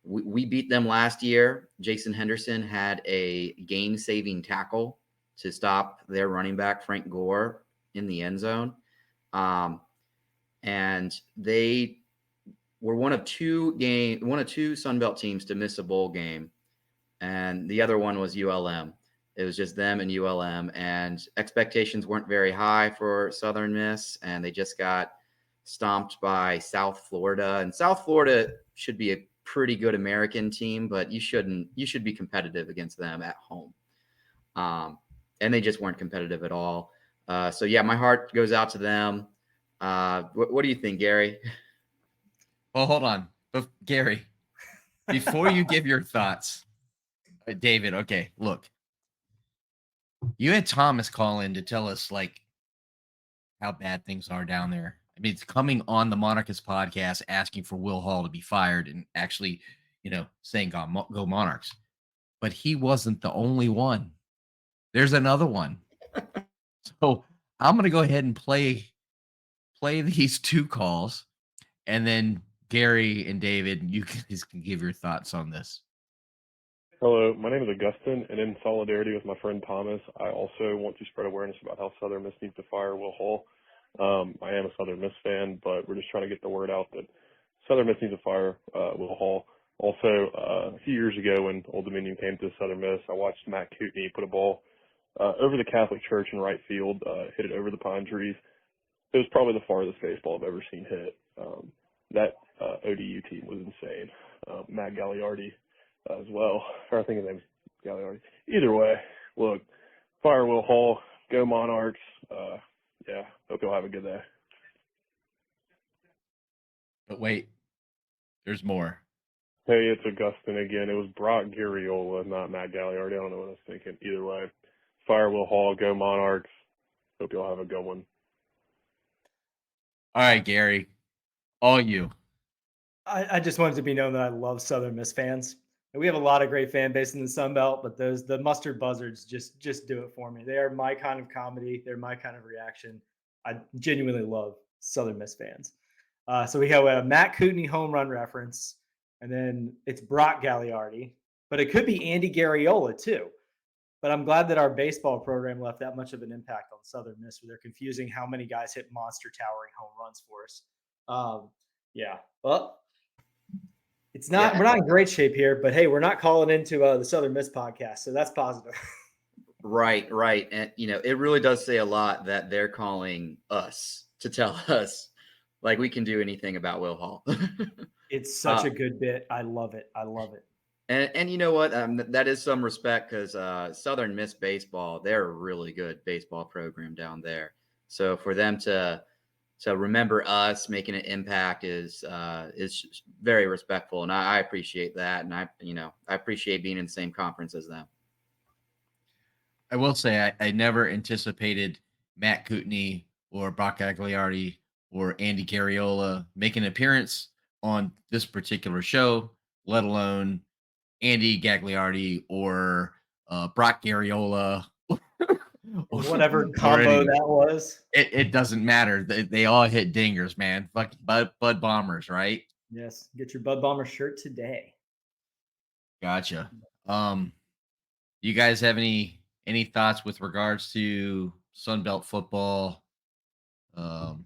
We beat them last year. Jason Henderson had a game-saving tackle to stop their running back, Frank Gore, in the end zone. And they were one of two Sun Belt teams to miss a bowl game. And the other one was ULM. It was just them and ULM, and expectations weren't very high for Southern Miss, and they just got stomped by South Florida. And South Florida should be a pretty good American team, but you should be competitive against them at home. And they just weren't competitive at all. So yeah, my heart goes out to them. What do you think, Gary? Well, hold on. Gary, before you give your thoughts, David, okay, look. You had Thomas call in to tell us how bad things are down there. I mean, it's coming on the Monarchist podcast asking for Will Hall to be fired and actually, saying go Monarchs. But he wasn't the only one. There's another one. So I'm going to go ahead and play these two calls, and then Gary and David, you guys can give your thoughts on this. Hello, my name is Augustin, and in solidarity with my friend Thomas, I also want to spread awareness about how Southern Miss needs to fire Will Hall. I am a Southern Miss fan, but we're just trying to get the word out that Southern Miss needs to fire Will Hall. Also, a few years ago when Old Dominion came to Southern Miss, I watched Matt Cootney put a ball over the Catholic Church in right field, hit it over the pine trees. It was probably the farthest baseball I've ever seen hit. That ODU team was insane. Matt Gagliardi as well. Or I think his name's Gagliardi. Either way, look, fire Will Hall, go Monarchs. Yeah, hope you'll have a good day. But wait, there's more. Hey, it's Augustin again. It was Brock Garriola, not Matt Gagliardi. I don't know what I was thinking. Either way, fire Will Hall, go Monarchs. Hope you'll have a good one. All right, Gary, all you. I just wanted to be known that I love Southern Miss fans. And we have a lot of great fan base in the Sun Belt, but the mustard buzzards just do it for me. They are my kind of comedy. They're my kind of reaction. I genuinely love Southern Miss fans. So we have a Matt Cootney home run reference, and then it's Brock Gagliardi, but it could be Andy Garriola too. But I'm glad that our baseball program left that much of an impact on Southern Miss, where they're confusing how many guys hit monster towering home runs for us. Yeah, well, it's not. Yeah. We're not in great shape here, but hey, we're not calling into the Southern Miss podcast, so that's positive. Right. And, it really does say a lot that they're calling us to tell us like we can do anything about Will Hall. It's such Uh, a good bit. I love it. I love it. and you know what? That is some respect because Southern Miss baseball, they're a really good baseball program down there. So for them to remember us making an impact is very respectful, and I appreciate that, and I appreciate being in the same conference as them. I will say I never anticipated Matt Kootenai or Brock Agliardi or Andy Garriola making an appearance on this particular show, let alone Andy Gagliardi or Brock Garriola Or whatever or combo any. that was. It doesn't matter. They all hit dingers, man. Fucking Bud Bombers, right? Yes. Get your Bud Bomber shirt today. Gotcha. Um, you guys have any thoughts with regards to Sunbelt football? Um,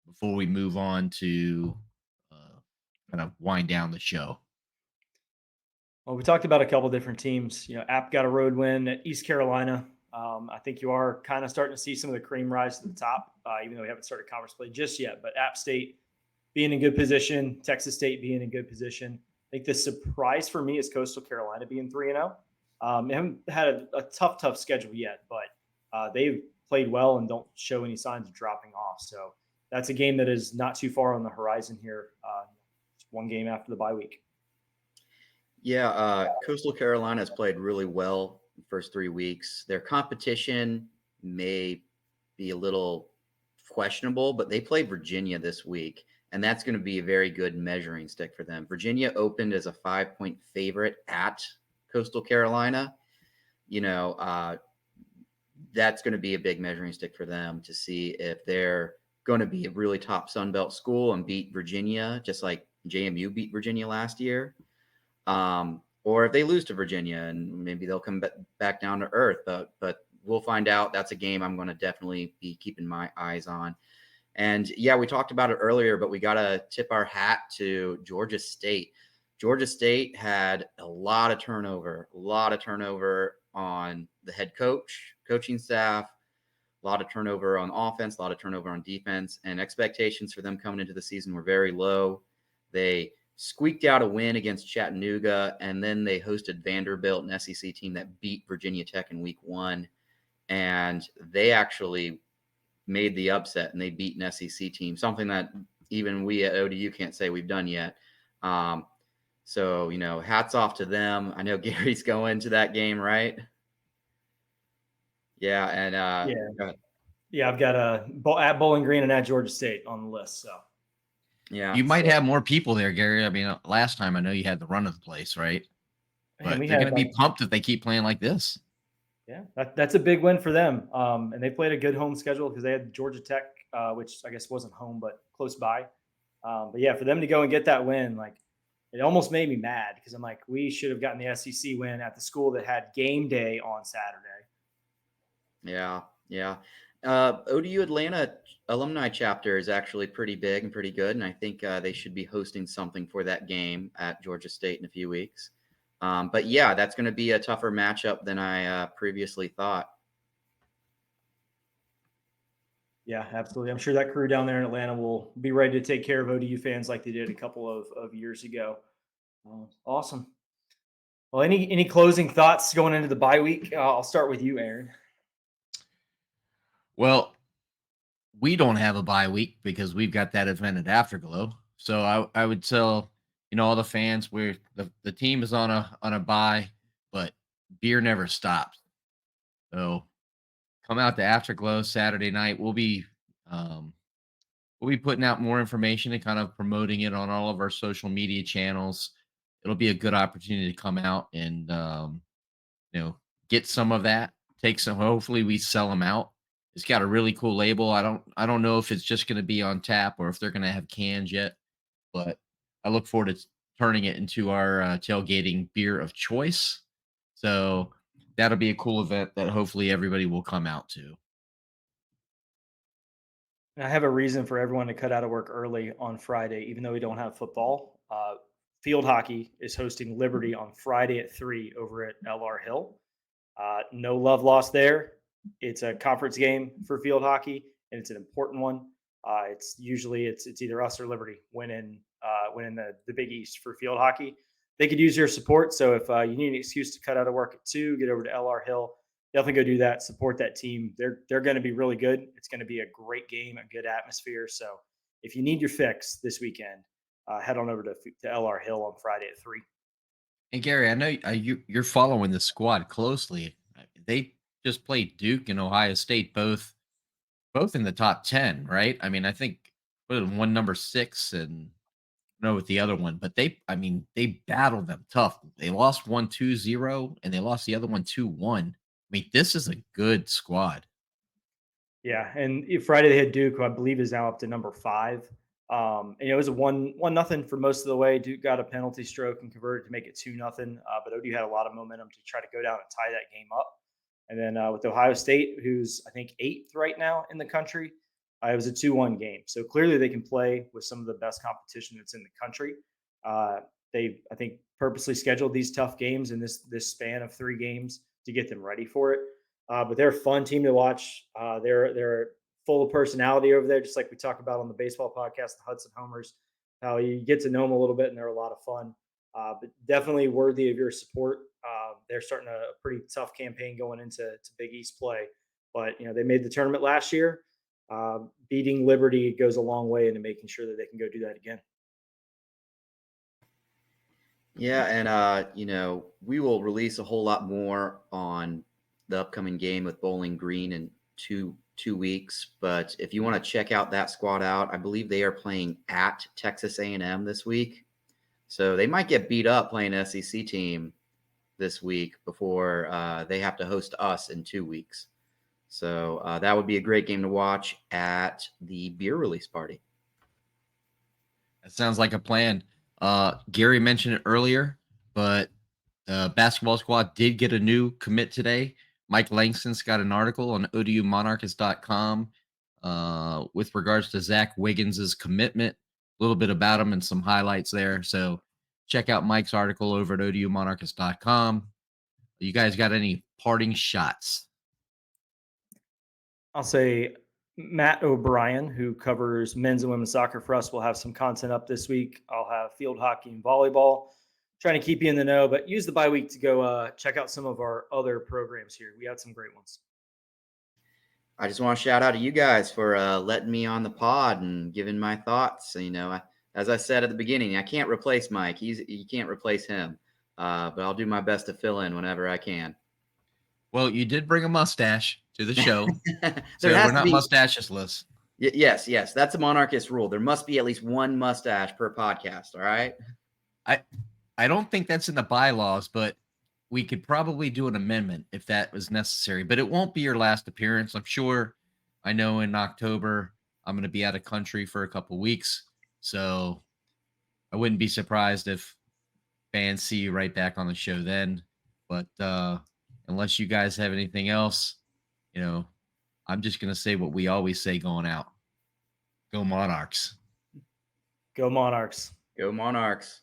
before we move on to kind of wind down the show. Well, we talked about a couple different teams. App got a road win at East Carolina. I think you are kind of starting to see some of the cream rise to the top, even though we haven't started conference play just yet. But App State being in good position, Texas State being in good position. I think the surprise for me is Coastal Carolina being 3-0. They haven't had a tough schedule yet, but they've played well and don't show any signs of dropping off. So that's a game that is not too far on the horizon here. It's one game after the bye week. Yeah, Coastal Carolina has played really well the first 3 weeks. Their competition may be a little questionable, but they play Virginia this week, and that's going to be a very good measuring stick for them. Virginia opened as a 5-point favorite at Coastal Carolina. You know, that's going to be a big measuring stick for them to see if they're going to be a really top Sun Belt school and beat Virginia, just like JMU beat Virginia last year. Or if they lose to Virginia and maybe they'll come back down to earth, but we'll find out. That's a game I'm going to definitely be keeping my eyes on. And yeah, we talked about it earlier, but we got to tip our hat to Georgia State. Georgia State had a lot of turnover on the head coach, coaching staff, a lot of turnover on offense, a lot of turnover on defense, and expectations for them coming into the season were very low. They squeaked out a win against Chattanooga, and then they hosted Vanderbilt, an SEC team that beat Virginia Tech in week 1. And they actually made the upset, and they beat an SEC team, something that even we at ODU can't say we've done yet. So, hats off to them. I know Gary's going to that game, right? Yeah, and Yeah. go ahead. Yeah, I've got at Bowling Green and at Georgia State on the list. So Yeah, You might have more people there, Gary. I mean, last time I know you had the run of the place, right? man, But we they're had going to be pumped if they keep playing like this. yeah, that's a big win for them. And they played a good home schedule because they had Georgia Tech, which I guess wasn't home but close by. But yeah, for them to go and get that win, like it almost made me mad because I'm like, we should have gotten the SEC win at the school that had game day on Saturday. Yeah. ODU Atlanta alumni chapter is actually pretty big and pretty good, and I think they should be hosting something for that game at Georgia State in a few weeks. But yeah, that's going to be a tougher matchup than I previously thought. Yeah, absolutely. I'm sure that crew down there in Atlanta will be ready to take care of ODU fans like they did a couple of years ago. Awesome. Well, any closing thoughts going into the bye week? I'll start with you, Aaron. Well, we don't have a bye week because we've got that event at Afterglow. So I would tell all the fans where the team is on a bye, but beer never stops. So come out to Afterglow Saturday night. We'll be putting out more information and kind of promoting it on all of our social media channels. It'll be a good opportunity to come out and get some of that. Take some. Hopefully, we sell them out. It's got a really cool label. I don't know if it's just going to be on tap or if they're going to have cans yet, but I look forward to turning it into our tailgating beer of choice. So that'll be a cool event that hopefully everybody will come out to. I have a reason for everyone to cut out of work early on Friday, even though we don't have football. Field hockey is hosting Liberty on Friday at 3 over at LR Hill. No love lost there. It's a conference game for field hockey, and it's an important one. It's usually it's either us or Liberty winning winning the Big East for field hockey. They could use your support. So if you need an excuse to cut out of work at 2, get over to LR Hill. Definitely go do that. Support that team. They're going to be really good. It's going to be a great game, a good atmosphere. So if you need your fix this weekend, head on over to LR Hill on Friday at 3. And Gary, I know you're following the squad closely. They just played Duke and Ohio State, both in the top 10, right? I mean, I think one number 6 and know with the other one, but they battled them tough. They lost one 2-0 and they lost the other one 2-1. I mean, this is a good squad. Yeah, and Friday they had Duke, who I believe is now up to number 5. And it was a 1-0 for most of the way. Duke got a penalty stroke and converted to make it 2-0. But ODU had a lot of momentum to try to go down and tie that game up. And then with Ohio State, who's I think 8th right now in the country, it was a 2-1 game. So clearly they can play with some of the best competition that's in the country. They I think purposely scheduled these tough games in this span of 3 games to get them ready for it. But they're a fun team to watch. They're full of personality over there, just like we talk about on the baseball podcast, the Hudson Homers. How you get to know them a little bit, and they're a lot of fun. But definitely worthy of your support. They're starting a pretty tough campaign going into Big East play, but they made the tournament last year. Beating Liberty goes a long way into making sure that they can go do that again. Yeah, and we will release a whole lot more on the upcoming game with Bowling Green in two weeks. But if you want to check out that squad out, I believe they are playing at Texas A&M this week, so they might get beat up playing an SEC team this week before they have to host us in 2 weeks. So that would be a great game to watch at the beer release party. That sounds like a plan. Gary mentioned it earlier, but the basketball squad did get a new commit today. Mike Langston's got an article on ODUmonarchist.com with regards to Zach Wiggins' commitment, a little bit about him and some highlights there. So check out Mike's article over at ODUmonarchist.com. You guys got any parting shots? I'll say Matt O'Brien, who covers men's and women's soccer for us, will have some content up this week. I'll have field hockey and volleyball. Trying to keep you in the know, but use the bye week to go check out some of our other programs here. We had some great ones. I just want to shout out to you guys for letting me on the pod and giving my thoughts. As I said at the beginning, I can't replace Mike. You can't replace him, but I'll do my best to fill in whenever I can. Well, you did bring a mustache to the show, so There has we're to not be mustacheless. Yes, that's a monarchist rule. There must be at least one mustache per podcast. All right. I don't think that's in the bylaws, but we could probably do an amendment if that was necessary. But it won't be your last appearance, I'm sure. I know in October I'm going to be out of country for a couple weeks, so I wouldn't be surprised if fans see you right back on the show then. But unless you guys have anything else, I'm just going to say what we always say going out. Go Monarchs. Go Monarchs. Go Monarchs.